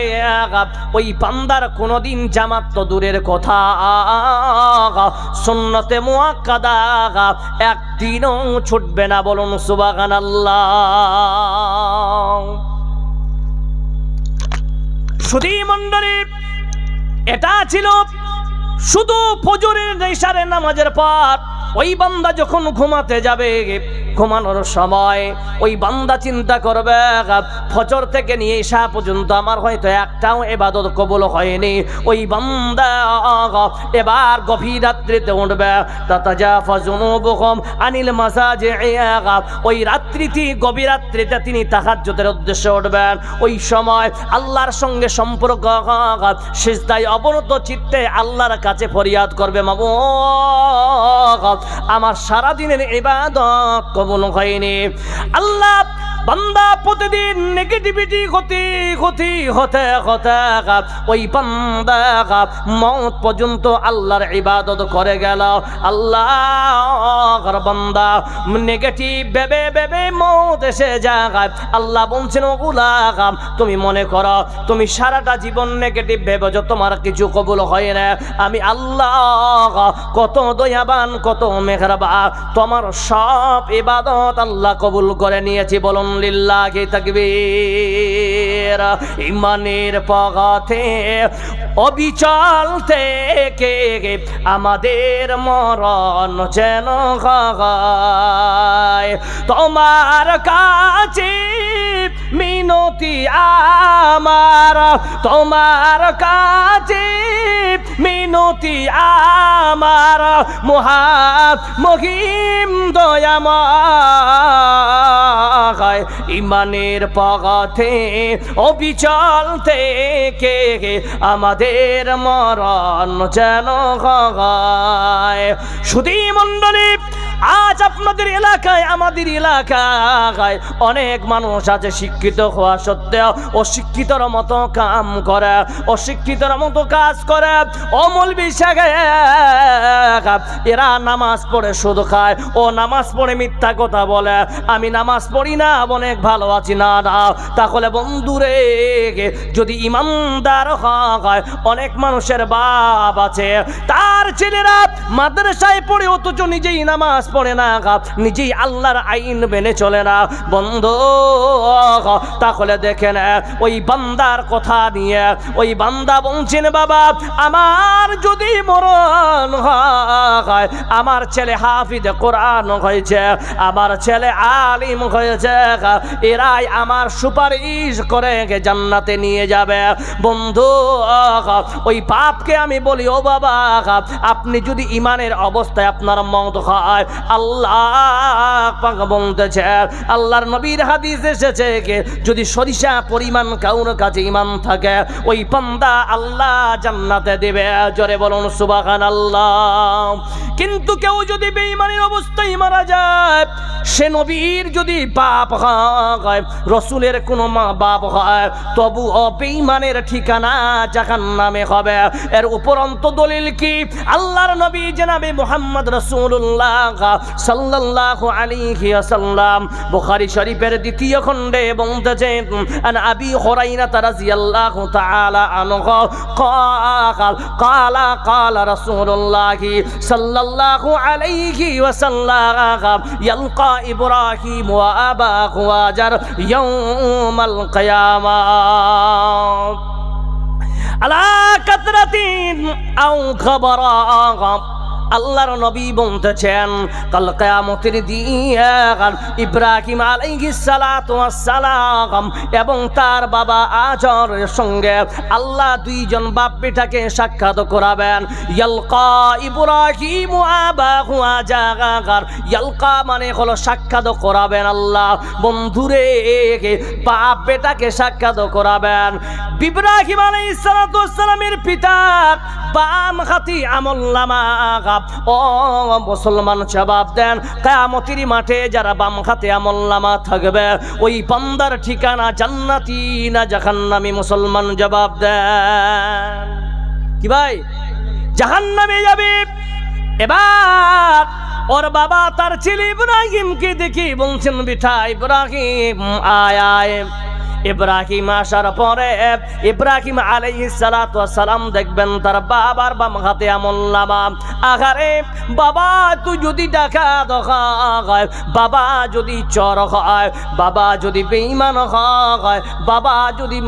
ওই বান্দার কোনোদিন জামাত তো দূরের কথা, সুন্নতে মুআক্কাদা একদিনও ছুটবে না। বলুন সুবহানাল্লাহ। সুধী মণ্ডলী, এটা ছিল শুধু ফজরের ইশারের নামাজের পর। ওই বান্দা যখন ঘুমাতে যাবে, ঘুমানোর সময় ওই বান্দা চিন্তা করবে ফজর থেকে নিয়ে ইশা পর্যন্ত আমার হয়তো একটাও ইবাদত কবুল হয়নি। ওই বান্দা এবার গভীর রাত্রিতে উঠবে, তাতাজাফা জুনুবুহুম আনিল মাসাজি'i, ওই রাত্রিতে গভীর রাত্রিতে তিনি তাহাজ্জুদের উদ্দেশ্যে উঠবেন। ওই সময় আল্লাহর সঙ্গে সম্পর্ক সিজদায় অবনত চিত্তে আল্লাহর কাছে ফরিয়াদ করবে, মাবুদ আমার সারা দিনের ইবাদত কবুল হয়নি। আল্লাহ বান্দা প্রতিদিন নেগেটিভিটি হতে ওই বান্দা মওত পর্যন্ত আল্লাহর ইবাদত করে গেল। আল্লাহর বান্দা নেগেটিভ ভেবে মওত এসে যায়। আল্লাহ বলছেন ও গোলাম তুমি মনে করো তুমি সারাটা জীবন নেগেটিভ ভেবেছো তোমার কিছু কবুল হয় না, আমি আল্লাহ কত দয়াবান কত মেহেরবান, তোমার সব ইবাদত আল্লাহ কবুল করে নিয়েছি। বলুন লিল্লাহি তাকবীর। ইমানের পথে অবিচল থেকে আমাদের মরণ যেন হয়, তোমার কাছে মিনতি আমার, তোমার কাছে মিনতি আমার, মহিম দয়াময়। ইমানের পথে অবিচল থেকে আমাদের মরণ যেন হয়। সুধী মণ্ডলী, আজ আপনাদের এলাকায় আমাদের এলাকায় অনেক মানুষ আছে শিক্ষিত হওয়া সত্ত্বেও অশিক্ষিতর মতো কাম করে, অশিক্ষিতর মতো কাজ করে। ও মৌলবি সাহেব, এরা নামাজ পড়ে সুদ খায়, ও নামাজ পড়ে মিথ্যা কথা বলে, আমি নামাজ পড়ি না অনেক ভালো আছি। না না, তাহলে বন্ধুরে যদি ইমানদার হয়, অনেক মানুষের বাপ আছে তার ছেলেরা মাদ্রাসায় পড়ে অথচ নিজেই নামাজ পড়ে না, নিজেই আল্লাহর আইন মেনে চলে না বন্ধু, তাহলে দেখেন ওই বান্দার কথা নিয়ে ওই বান্দা বলছেন বাবা আমার যদি মরণ হয়, আমার ছেলে হাফিজ কোরআন হয়েছে, আমার ছেলে আলিম হয়েছে, এরাই আমার সুপারিশ করে জান্নাতে নিয়ে যাবে। বন্ধু ওই পাপকে আমি বলি ও বাবা আপনি যদি ইমানের অবস্থায় আপনার মওত হয়, আল্লাহ পাক বলতেছে, আল্লাহর নবীর হাদিস এসেছে যদি সরিষা পরিমাণ কাউর কাছে ইমান থাকে ওই বান্দা আল্লাহ জান্নাতে দেবে। জোরে বলুন সুবহানাল্লাহ। কিন্তু কেউ যদি বেঈমানের অবস্থায় মারা যায়, সে নবীর যদি বাপ হয়, রসুলের কোনো মা বাপ হয়, তবু বেঈমানের ঠিকানা জাহান্নামে হবে। এর উপরন্ত দলিল কি? আল্লাহর নবী জনাবে মুহাম্মদ রাসূলুল্লাহ সাল্লাল্লাহু আলাইহি ওয়াসাল্লাম বুখারী শরীফের দ্বিতীয় খণ্ডে বলতেছেন, আন আবি হুরায়রা রাদিয়াল্লাহু তাআলা আনহু ক্বালা ক্বালা রাসূলুল্লাহ সাল্লাল্লাহু আলাইহি ওয়াসাল্লাম ইয়ালকা ইব্রাহিম ওয়া আবাহু আজার ইয়াউমাল কিয়ামাহ আলা কাতরাতিন আও খাবারা। আল্লাহর নবী বলতেছেন কাল কিয়ামতের দিন ইব্রাহিম আলাইহিস সালাতু ওয়াস সালাম এবং তার বাবা আজরের সঙ্গে আল্লাহ দুইজন বাপ বেটাকে সাক্ষাৎ করাবেন। ইয়ালকা ইব্রাহিম আবাহু আজার, ইয়ালকা মানে হলো সাক্ষাৎ করাবেন আল্লাহ বন্ধুরে বাপ বেটাকে সাক্ষাৎ করাবেন। ইব্রাহিম আলাইহিস সালাতু ওয়াস সালামের পিতা বাম হাতি আমলনামা ও মুসলমান জবাব দেন কিয়ামতের মাঠে যারা বাম হাতে আমলনামা থাকবে ওই বান্দার ঠিকানা জান্নাতি না জাহান্নামী? মুসলমান জবাব দেন। কি ভাই? জাহান্নামে যাবে। এবার ওর বাবা তার ছেলে ইব্রাহিমকে দেখি বলছেন বেটা ইব্রাহিম আয় আয়। ইব্রাহিম আসার পরে ইব্রাহিম আলাইহিস সালাতু ওয়াস সালাম দেখবেন তার বাবার বাম হাতে আমলনামা। আহারে বাবা তুই যদি ডাকাত হয়, বাবা যদি চোর হয়, বাবা যদি বেঈমান হয়, বাবা যদি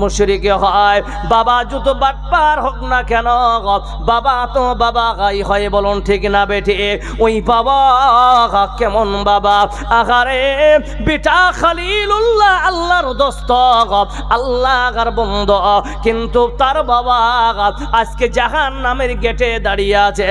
মুশরিক হয়, বাবা যত বাটপার হোক না কেন, বাবা তো বাবা গাই হয়। বলুন ঠিক না বেটি? ওই বাবা কেমন বাবা? আহারে বেটা খলিলুল্লাহ আল্লাহর দোস্ত আল্লাহর বন্ধু, কিন্তু তার বাবা আজকে জাহান্নামের গেটে দাঁড়িয়ে আছে।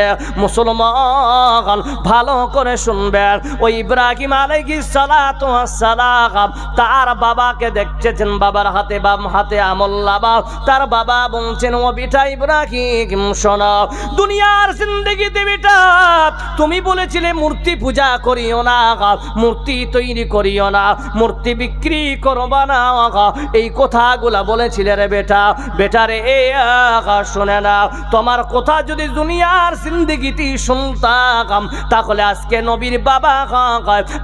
মুসলমান ভালো করে শুনবেন, ওই ইব্রাহিম আলাইহিস সালাতু ওয়াস সালাম তার বাবাকে দেখছেন, বাবার হাতে বাম হাতে আমলনামা। তার বাবা বলছেন ও বেটা ইব্রাহিম শোনো, দুনিয়ার জিন্দেগিতে বেটা তুমি বলেছিলে মূর্তি পূজা করিও না, মূর্তি তৈরি করিও না, মূর্তি বিক্রি করবা না, এই কথাগুলা বলেছিলে রে বেটা। বেটা রে শুনে না, তোমার কথা যদি দুনিয়ার জিন্দেগিতে শুনতাম তাহলে আজকে নবীর বাবা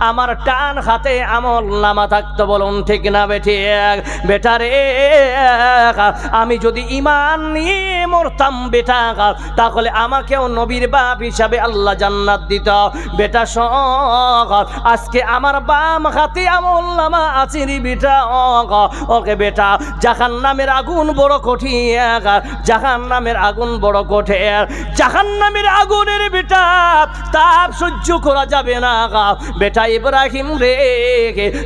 আমার টান হাতে আমলনামা থাকতো। বলুন ঠিক না বেটি? বেটা রে আমি যদি ঈমান নিয়ে মরতাম বেটা তাহলে আমাকেও নবীর বাপ হিসাবে আল্লাহ জান্নাত দিত। বেটা আজকে আমার বাম হাতে আমলনামা আছে রে বেটা। ওকে বেটা জাহান্নামের আগুন বড় কঠিন, জাহান্নামের আগুন বড় কঠিন, জাহান্নামের আগুনের বেটা তাপ সহ্য করা যাবে না। বেটা ইব্রাহিম রে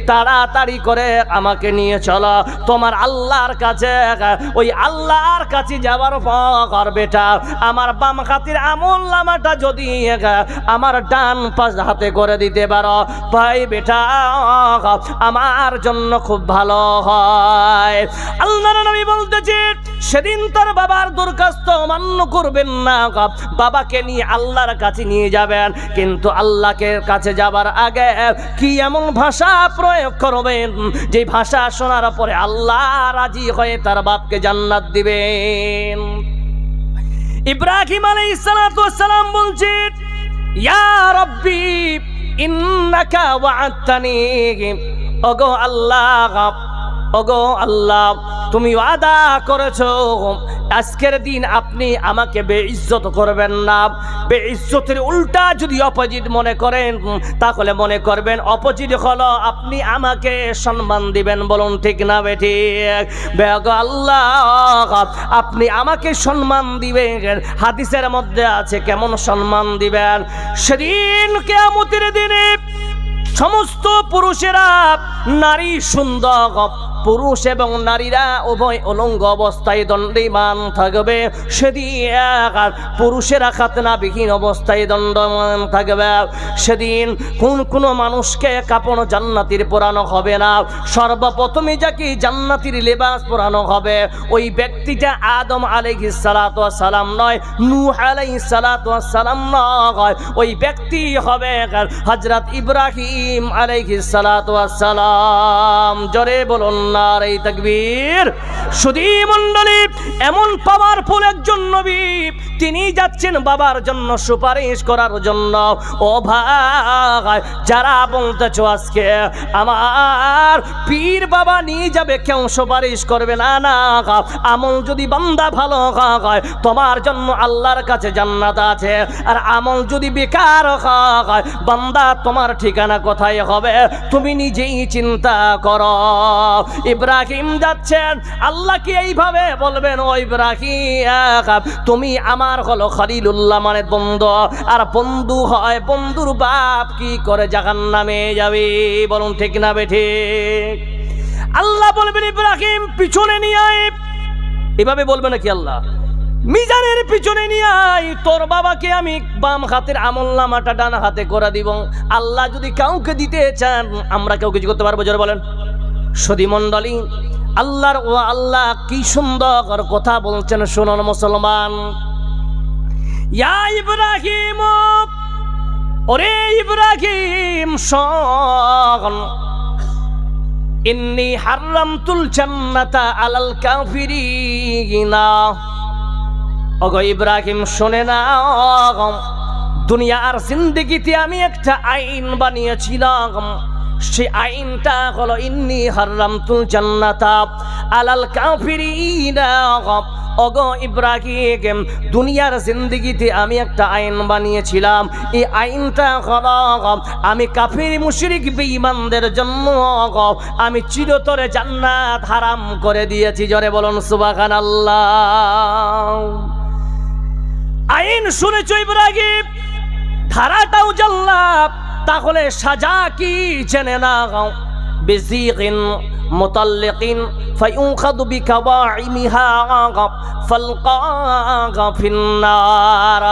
তাড়াতাড়ি করে আমাকে নিয়ে চলো তোমার আল্লাহর কাছে। ওই আল্লাহর কাছে যাওয়ার পর বেটা আমার বাম হাতের আমলনামাটা যদি আমার ডান পাশ হাতে করে দিতে পারো ভাই বেটা আমার জন্য খুব ভালো হয়। আল্লাহর নবী বলতেছে সেদিন তার বাবার দরখাস্ত মান্য করবেন না, বাবাকে নিয়ে আল্লাহর কাছে নিয়ে যাবেন, কিন্তু আল্লাহকে কাছে যাবার আগে কি এমন ভাষা প্রয়োগ করবেন যে ভাষা শোনার পরে আল্লাহ রাজি হয়ে তার বাপকে জান্নাত দিবেন। ইব্রাহিম আলাইহিস সালাতু ওয়াস সালাম বলছেন ইয়া রাব্বি ইন্নাকা ওয়া'আদতানি, ওগো আল্লাহ ওগো আল্লাহ, তুমি ওয়াদা করেছো আজকের দিন আপনি আমাকে বেইজ্জত করবেন না। বেইজ্জতের উল্টা যদি অপোজিট মনে করেন, তাহলে মনে করবেন অপোজিট হলো আপনি আমাকে সম্মান দিবেন। বলুন ঠিক না বেঠিক? বেগো আল্লাহ, আপনি আমাকে সম্মান দিবেন। হাদিসের মধ্যে আছে কেমন সম্মান দিবেন? সেদিন কিয়ামতের দিনে সমস্ত পুরুষেরা নারী সুন্দর, পুরুষ এবং নারীরা উভয় উলঙ্গ অবস্থায় দণ্ডায়মান থাকবে। সেদিন পুরুষেরা খাতনাবিহীন অবস্থায় দণ্ডায়মান থাকবে। সেদিন কোনো মানুষকে কাপড় জান্নাতির পরানো হবে না। সর্বপ্রথমে যাকে জান্নাতির লেবাস পরানো হবে ওই ব্যক্তিটা আদম আলাইহিস সালাতু ওয়াস সালাম নয়, নূহ আলাইহিস সালাতু ওয়াস সালাম নয়, ওই ব্যক্তি হবে হযরত ইব্রাহিম আলাইহিস সালাতু ওয়াস সালাম। জোরে বলুন নারে তাকবীর। সুধী মণ্ডলী, এমন পাওয়ারফুল একজন নবী, তিনি যাচ্ছেন বাবার জন্য সুপারিশ করার জন্য। ও ভাই যারা বলতেছো আজকে আমার পীর বাবা নিয়ে যাবে, কেউ সুপারিশ করবে না। না, আমল যদি বান্দা ভালো হয় তোমার জন্য আল্লাহর কাছে জান্নাত আছে। আর আমল যদি বেকার হয় বান্দা তোমার ঠিকানা কোথায় হবে তুমি নিজেই চিন্তা করো। ইব্রাহিম যাচ্ছেন, আল্লাহ কি এইভাবে বলবেন ও ইব্রাহিম তুমি আমার হলো খলিলুল্লাহ মানে বন্ধু, আর বন্ধু হয় বন্ধুর বাপ কি করে জাহান্নামে যাবে? বলুন ঠিক না বেঠিক? আল্লাহ বলবেন ইব্রাহিম পিছনে নিয়ে আয়। এভাবে বলবে নাকি আল্লাহ? মিজানের পিছনে নিয়ে আয়, তোর বাবাকে আমি বাম হাতের আমলনামাটা ডান হাতে করে দিব। আল্লাহ যদি কাউকে দিতে চান আমরা কেউ কিছু করতে পারবো? জোরে বলেন। সুধী মণ্ডলী, আল্লাহর ও আল্লাহ কি সুন্দর কথা বলছেন শুনুন মুসলমান। ইয়া ইব্রাহিম, ওরে ইব্রাহিম শোন, ইন্নী হারামতুল জান্নাতা আলাল কাফিরিনা। ওগো ইব্রাহিম শুনে নাও, দুনিয়ার জিন্দেগিতে আমি একটা আইন বানিয়েছিলাম। সেই আইনটা হলো ইন্নী হারামতুল জান্নাতা আলাল কাফিরিনা। ওগো ইব্রাহিম, দুনিয়ার জিন্দেগিতে আমি একটা আইন বানিয়েছিলাম। এই আইনটা হলো আমি কাফির মুশরিক বেঈমানদের জন্য আমি চিরতরে জান্নাত হারাম করে দিয়েছি। জোরে বলুন সুবহানাল্লাহ। আইন শুনেছো ইব্রাহিম, ধারাটাও জানলাম, তাহলে সাজা কি জেনে নাও। বিযিকিন মুতাল্লিকিন ফায়ুখাযু বিকাওয়াইমিহা ফালকাহা ফিন্নার।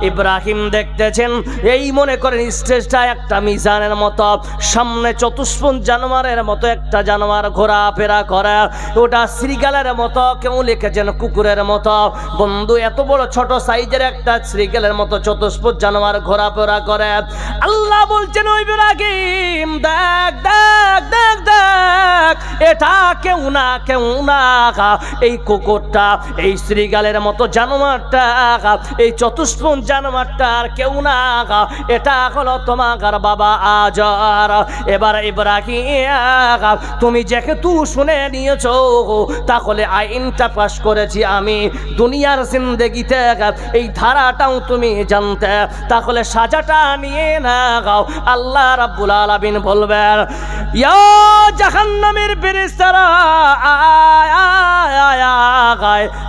ইব্রাহিম দেখতেছেন, এই মনে করেন স্টেজটা একটা মিজানের মতো, সামনে চতুষ্পদ জানোয়ারের মতো একটা জানোয়ার ঘোরাফেরা করে, ওটা শ্রীগালের মতো, কেউ লিখেছেন কুকুরের মতো। বন্ধু এত বড় ছোট সাইজের একটা শ্রীগালের মতো চতুষ্পদ জানোয়ার ঘোরাফেরা করে। আল্লাহ বলছেন ওই ইব্রাহিম দেখ দেখ দেখ দেখ, এটা কেউ না কেউ না, এই কুকুরটা, এই শ্রীগালের মতো জানোয়ারটা, এই চতুষ্পদ জানোয়ারটা আর কেউ না, এটা হলো তোমার বাবা আজর। এবার ইব্রাহিম তুমি যেহেতু শুনে নিয়েছো, তাহলে আইনটা পাশ করেছি আমি। দুনিয়ার জিন্দেগিতে এই ধারাটাও তুমি জানতে, তাহলে সাজাটা নিয়ে নাও। আল্লাহ রাব্বুল আলামিন বলবেন, ইয়া জাহান্নামের ফেরেশতারা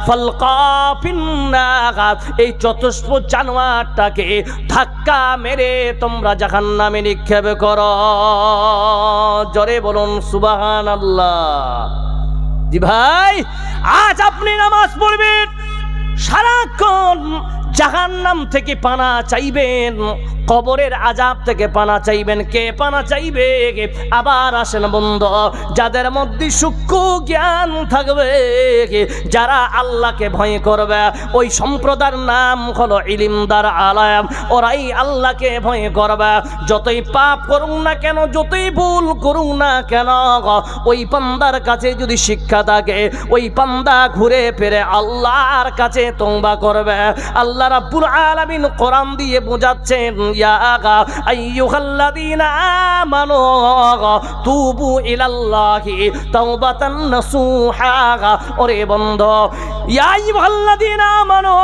ফালকা ফিন্নার, এই চতুষ্পদ জানোয়ারটাকে ধাক্কা মেরে তোমরা জাহান্নামে নিক্ষেপ করো। জোরে বলুন সুবহানাল্লাহ। জি ভাই, আজ আপনি নামাজ পড়বেন, সারাক্ষণ জাহান্নাম থেকে পানা চাইবেন, কবরের আযাব থেকে পানা চাইবেন। কে পানা চাইবে? আবার আসেন বন্ধু, যাদের মধ্যে সূক্ষ্ম জ্ঞান থাকবে, যারা আল্লাহকে ভয় করবে, ওই সম্প্রদায়ের নাম হলো ইলমদার আলেম। ওরাই আল্লাহকে ভয় করবে। যতই পাপ করুন না কেন, যতই ভুল করুন না কেন, ওই বান্দার কাছে যদি শিক্ষা থাকে, ওই বান্দা ঘুরে ফিরে আল্লাহর কাছে তওবা করবে। আল্লাহ রাব্বুল আলামিন কোরআন দিয়ে বোঝাচ্ছেন, ইয়া আইয়ুহাল্লাযীনা আমানু তুবু ইলাল্লাহি তাওবাতান নাসুহা। ওরে বন্ধু, ইয়া আইয়ুহাল্লাযীনা আমানু,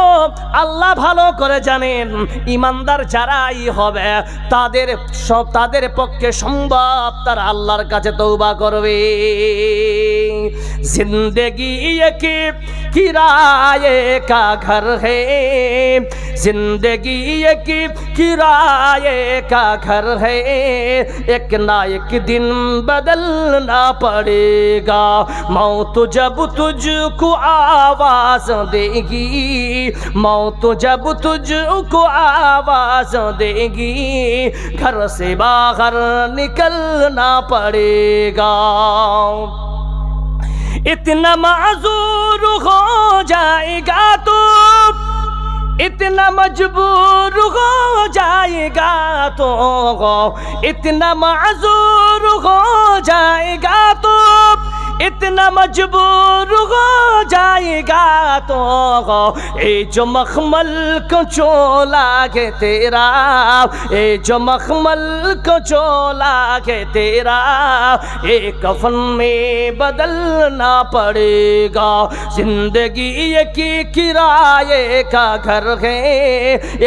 আল্লাহ ভালো করে জানেন ঈমানদার যারাই হবে তাদের পক্ষে সম্ভব তারা আল্লাহর কাছে তওবা করবে। जिंदगी एक किराए का घर है, जिंदगी एक किराए का घर है, एक ना एक दिन बदलना पड़ेगा। मौत जब तुझको आवाज देगी, मौत जब तुझको आवाज देगी, घर से बाहर निकलना पड़ेगा। इतना माजूर हो जाएगा तो, इतना मजबूर हो जाएगा तो, इतना माजूर हो जाएगा तो, इतना मजबूर हो जाएगा तो, ये जो मखमल को चोला है तेरा, ये जो मखमल को चोला है तेरा, ये कफन में बदलना पड़ेगा। जिंदगी एक किराए का घर है,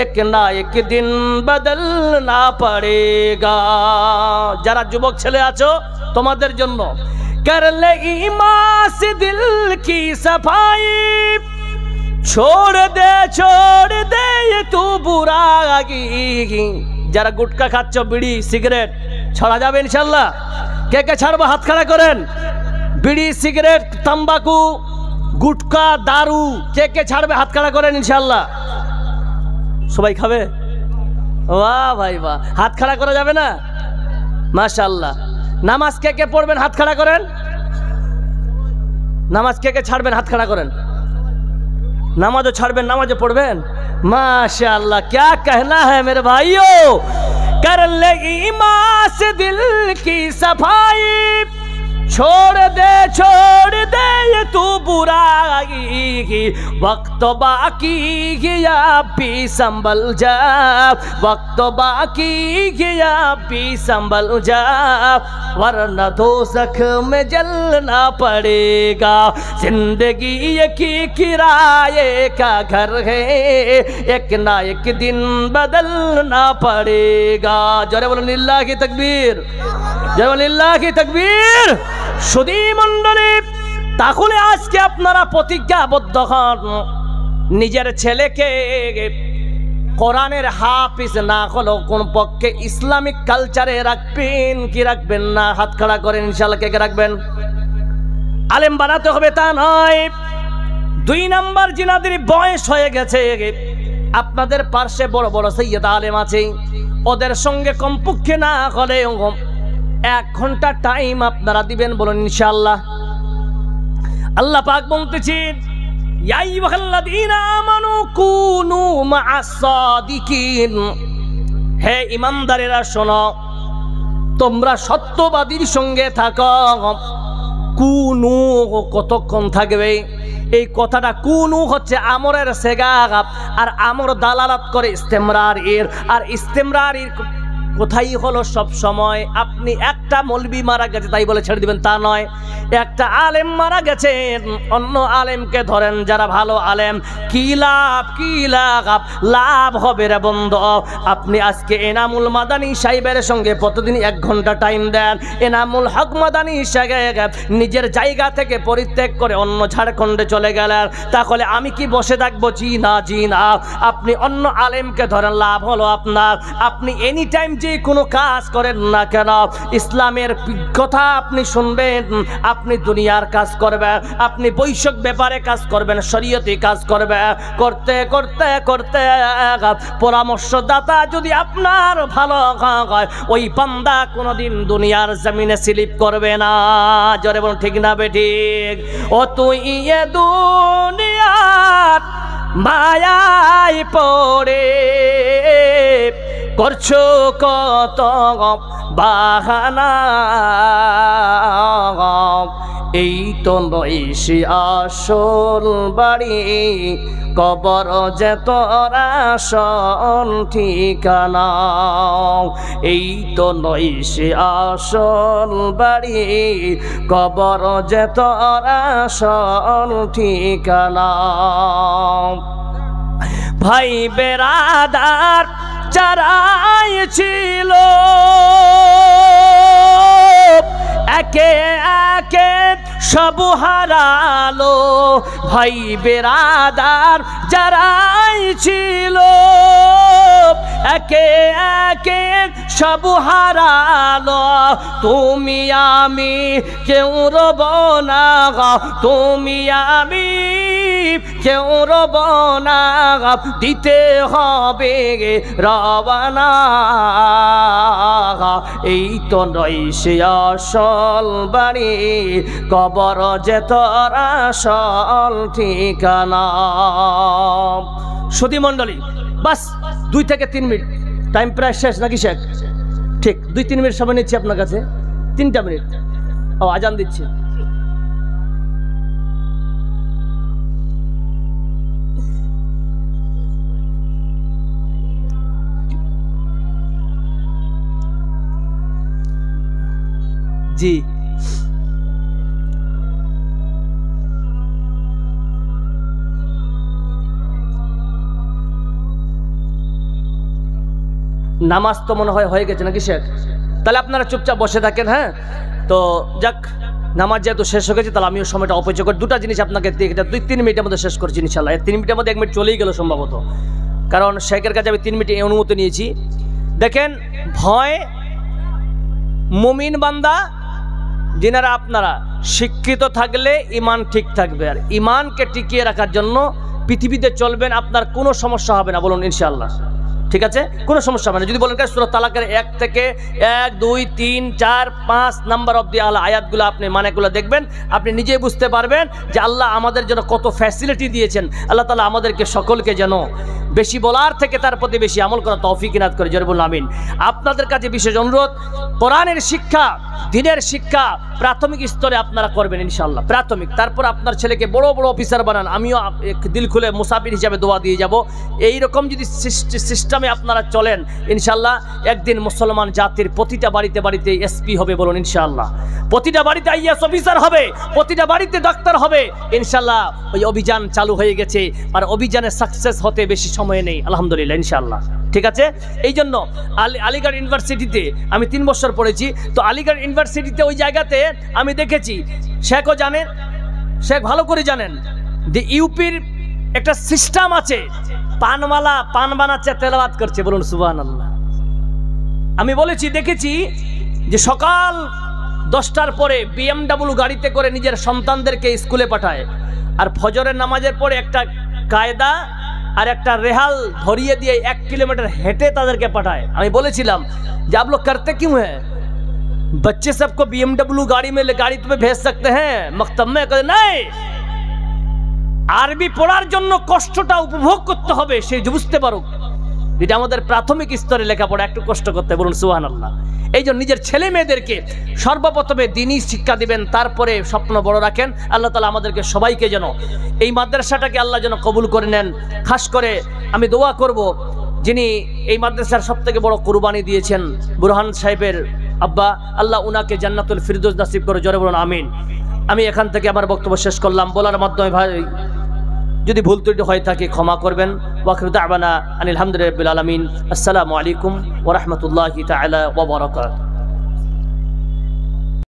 एक ना एक दिन बदलना पड़ेगा। যারা যুবক ছেলে আছো তোমাদের জন্য, कर ले ईमान से दिल की सफाई, छोड़ दे ये तू बुराई। যারা গুটকা খাচ্ছ, বিড়ি সিগারেট ছড়া যাবে ইনশাআল্লাহ? কে কে ছাড়বো হাত খাড়া করেন। বিড়ি সিগারেট তাম্বাকু গুটকা দারু কে কে ছাড়বে হাত খাড়া করেন ইনশাআল্লাহ? সবাই খাবে? বাহ ভাই বাহ, হাত খাড়া করা যাবে না? মাশাআল্লাহ। নামাজ কে কে পড়বেন হাত খাড়া করেন। নামাজ কে কে ছাড়বেন হাত খাড়া করেন। নামাজও ছাড়বেন, নামাজও পড়বেন। माशाअल्लाह, क्या कहना है मेरे भाइयों। कर ले ईमान से दिल की सफाई, छोड़ दे ये तू बुराई। वक्त बाकी गया भी संभल जा, वक्त बाकी गया भी संभल जा, वरना दोज़ख में जलना पड़ेगा। जिंदगी एक किराए का घर है, एक ना एक दिन बदलना पड़ेगा। जोरे बोलो लिल्लाह की तकबीर, जोरे बोलो लिल्लाह की तकबीर। সুধী মণ্ডলী, তাহলে আজকে আপনারা প্রতিজ্ঞাবদ্ধ হন, নিজের ছেলেকে কোরআনের হাফিজ না হলেও কোন পক্ষে ইসলামিক কালচারে রাখবেন কি রাখবেন না? হাত খাড়া করেন ইনশাআল্লাহ। কে কে রাখবেন? আলেম বানাতে হবে তা নয়। 2 নাম্বার, জিনাদের বয়স হয়ে গেছে, আপনাদের পাশে বড় বড় সৈয়দ আলেম আছে, ওদের সঙ্গে কমপক্ষে না হলে 1 ঘন্টা টাইম আপনারা দিবেন, বলুন ইনশাআল্লাহ। আল্লাহ পাক বলতেছেন, ইয়া আইয়ুহাল্লাযীনা আমানু কুনু মা'আস সাদিকিন। হে ঈমানদারেরা শোনো, তোমরা সত্যবাদীর সঙ্গে থাকো। কুনু কতক্ষণ থাকবে? এই কথাটা কুনু হচ্ছে আমরের সেগা, আর আমর দালালাত করে ইস্তেমরারির, আর ইস্তেমরারির কোথায় হলো সব সময়। আপনি একটা মৌলবি মারা গেছে তাই বলে ছেড়ে দিবেন তা নয়। একটা আলেম মারা গেছেন, অন্য আলেমকে ধরেন যারা ভালো আলেম। কি লাভ, কি লাভ? লাভ হবে রে বন্ধু। আপনি আজকে এনামুল মাদানী সাহেবের সঙ্গে প্রতিদিন 1 ঘন্টা টাইম দেন। এনামুল হক মাদানী সাহেব নিজের জায়গা থেকে পরিত্যাগ করে অন্য ঝাড়খণ্ডে চলে গেলেন, তাহলে আমি কি বসে থাকবো? জি না, জি না। আপনি অন্য আলেমকে ধরেন, লাভ হলো আপনার। আপনি এনি টাইম যে কোনো কাজ করেন না কেন, ইসলামের কথা আপনি শুনবেন, আপনি দুনিয়ার কাজ করবেন, আপনি বৈশ্বিক ব্যাপারে কাজ করবেন, শরীয়তি কাজ করবেন। করতে করতে করতে পরামর্শদাতা যদি আপনার ভালো হয়, ওই বান্দা কোনোদিন দুনিয়ার জমিনে স্লিপ করবে না। জোরে বলুন ঠিক না বেঠিক? ও তুই এ দুনিয়ার মায়ায় পড়ে করছো কত বাহানা, এই তো নয় সে আসল বাড়ি, কবর যে তোর আসল ঠিকানা। এই তো নয় সে আসল বাড়ি, কবর যে তোর আসল ঠিকানা। ভাই বেরাদার যারাই ছিল একে একে সব হারালো। ভাই বেরাদার যারাই ছিল একে একে সব হারালো। তুমি আমি কেউ রব না, তুমি আমি কেউ রব না, দিতে হবে রওয়ানা। এই তো নয় সে আসল বাড়ি, কবর যে তোর আসল ঠিকানা। সুধী মণ্ডলী, বাস 2 থেকে 3 মিনিট, টাইম প্রায় শেষ নাকি শেখ? ঠিক 2-3 মিনিট সময় নিচ্ছি আপনার কাছে, 3টা মিনিট। ও আজান দিচ্ছি। জি নামাজ তো মনে হয় হয়ে গেছে নাকি শেখ? তাহলে আপনারা চুপচাপ বসে থাকেন। হ্যাঁ, তো যাক, নামাজ যেহেতু শেষ হয়ে গেছে তাহলে আমিও সময়টা অপচয় করে 2টা জিনিস আপনাকে 2-3 মিনিটের মধ্যে শেষ করছি ইনশাল্লাহ। 3 মিনিটের মধ্যে 1 মিনিট চলেই গেল সম্ভবত, কারণ শেখের কাছে আমি 3 মিনিট অনুমতি নিয়েছি। দেখেন, ভয় মুমিন বান্দা যিনারা আপনারা শিক্ষিত থাকলে ইমান ঠিক থাকবে, আর ইমানকে টিকিয়ে রাখার জন্য পৃথিবীতে চলবেন, আপনার কোনো সমস্যা হবে না। বলুন ইনশাআল্লাহ, ঠিক আছে? কোনো সমস্যা হবে না। যদি বলেন সূরা তালাকের 1 থেকে 1, 2, 3, 4, 5 নাম্বার অব দি আয়াতগুলো আপনি মানেগুলো দেখবেন, আপনি নিজেই বুঝতে পারবেন যে আল্লাহ আমাদের জন্য কত ফ্যাসিলিটি দিয়েছেন। আল্লাহ তাআলা আমাদেরকে সকলকে যেন বেশি বলার থেকে তার প্রতি বেশি আমল করা তৌফিক ইনাত করে। জোরে বলুন আমিন। আপনাদের কাছে বিশেষ অনুরোধ, কোরআনের শিক্ষা, দ্বীনের শিক্ষা প্রাথমিক স্তরে আপনারা করবেন ইনশাআল্লাহ, প্রাথমিক। তারপর আপনার ছেলেকে বড় বড় অফিসার বানান, আমিও দিল খুলে মুসাফির হিসাবে দোয়া দিয়ে যাব। এইরকম যদি সিস্টেমে আপনারা চলেন ইনশাআল্লাহ, একদিন মুসলমান জাতির প্রতিটা বাড়িতে বাড়িতে এসপি হবে। বলুন ইনশাআল্লাহ। প্রতিটা বাড়িতে আইএস অফিসার হবে, প্রতিটা বাড়িতে ডাক্তার হবে ইনশাআল্লাহ। ওই অভিযান চালু হয়ে গেছে, আর অভিযানে সাকসেস হতে বেশি সময় নেই আলহামদুলিল্লাহ ইনশাআল্লাহ, ঠিক আছে? এই জন্য আলিগড় ইউনিভার্সিটিতে আমি 3 বছর পড়েছি, তো আলিগড় ইউনিভার্সিটিতে ওই জায়গাতে আমি দেখেছি, শেখও জানেন, শেখ ভালো করে জানেন যে ইউপির একটা সিস্টেম আছে, পানওয়ালা পান বানাচ্ছে, তেলাওয়াত করছে। বলুন সুবহানাল্লাহ। আমি বলেছি, দেখেছি যে সকাল 10টার পরে BMW গাড়িতে করে নিজের সন্তানদেরকে স্কুলে পাঠায়, আর ফজরের নামাজের পরে একটা কায়দা আর একটা রেহাল ধরিয়ে দিয়ে 1 কিলোমিটার হেঁটে তাদেরকে পাঠায়। আমি বলেছিলাম যে आप लोग करते क्यों है? बच्चे सबको BMW गाड़ी में तुम्हें भेज सकते हैं मकतब में? कहते नहीं, আরবি পড়ার জন্য কষ্টটা উপভোগ করতে হবে, সে বুঝতে পারুক। এটা আমাদের প্রাথমিক স্তরে লেখাপড়া একটু কষ্ট করতে। বলুন সুবহানাল্লাহ। এই জন্য নিজের ছেলে মেয়েদেরকে সর্বপ্রথমে দ্বীনি শিক্ষা দিবেন, তারপরে স্বপ্ন বড় রাখেন। আল্লাহ তাআলা আমাদেরকে সবাইকে যেন এই মাদ্রাসাটাকে আল্লাহ যেন কবুল করে নেন। খাস করে আমি দোয়া করব, যিনি এই মাদ্রাসার সবথেকে বড় কুরবানি দিয়েছেন, বুরহান সাহেবের আব্বা, আল্লাহ উনাকে জান্নাতুল ফিরদৌস নসিব করে। জোরে বলুন আমিন। আমি এখান থেকে আমার বক্তব্য শেষ করলাম। বলার মাধ্যমে ভাই যদি ভুল ত্রুটি হয়ে থাকে ক্ষমা করবেন। ওয়াখিরু দাওয়ানা আনিল হামদুলিল্লাহি রাব্বিল আলামিন। আসসালামু আলাইকুম ওয়া রাহমাতুল্লাহি তাআলা ওয়া বারাকাতুহু।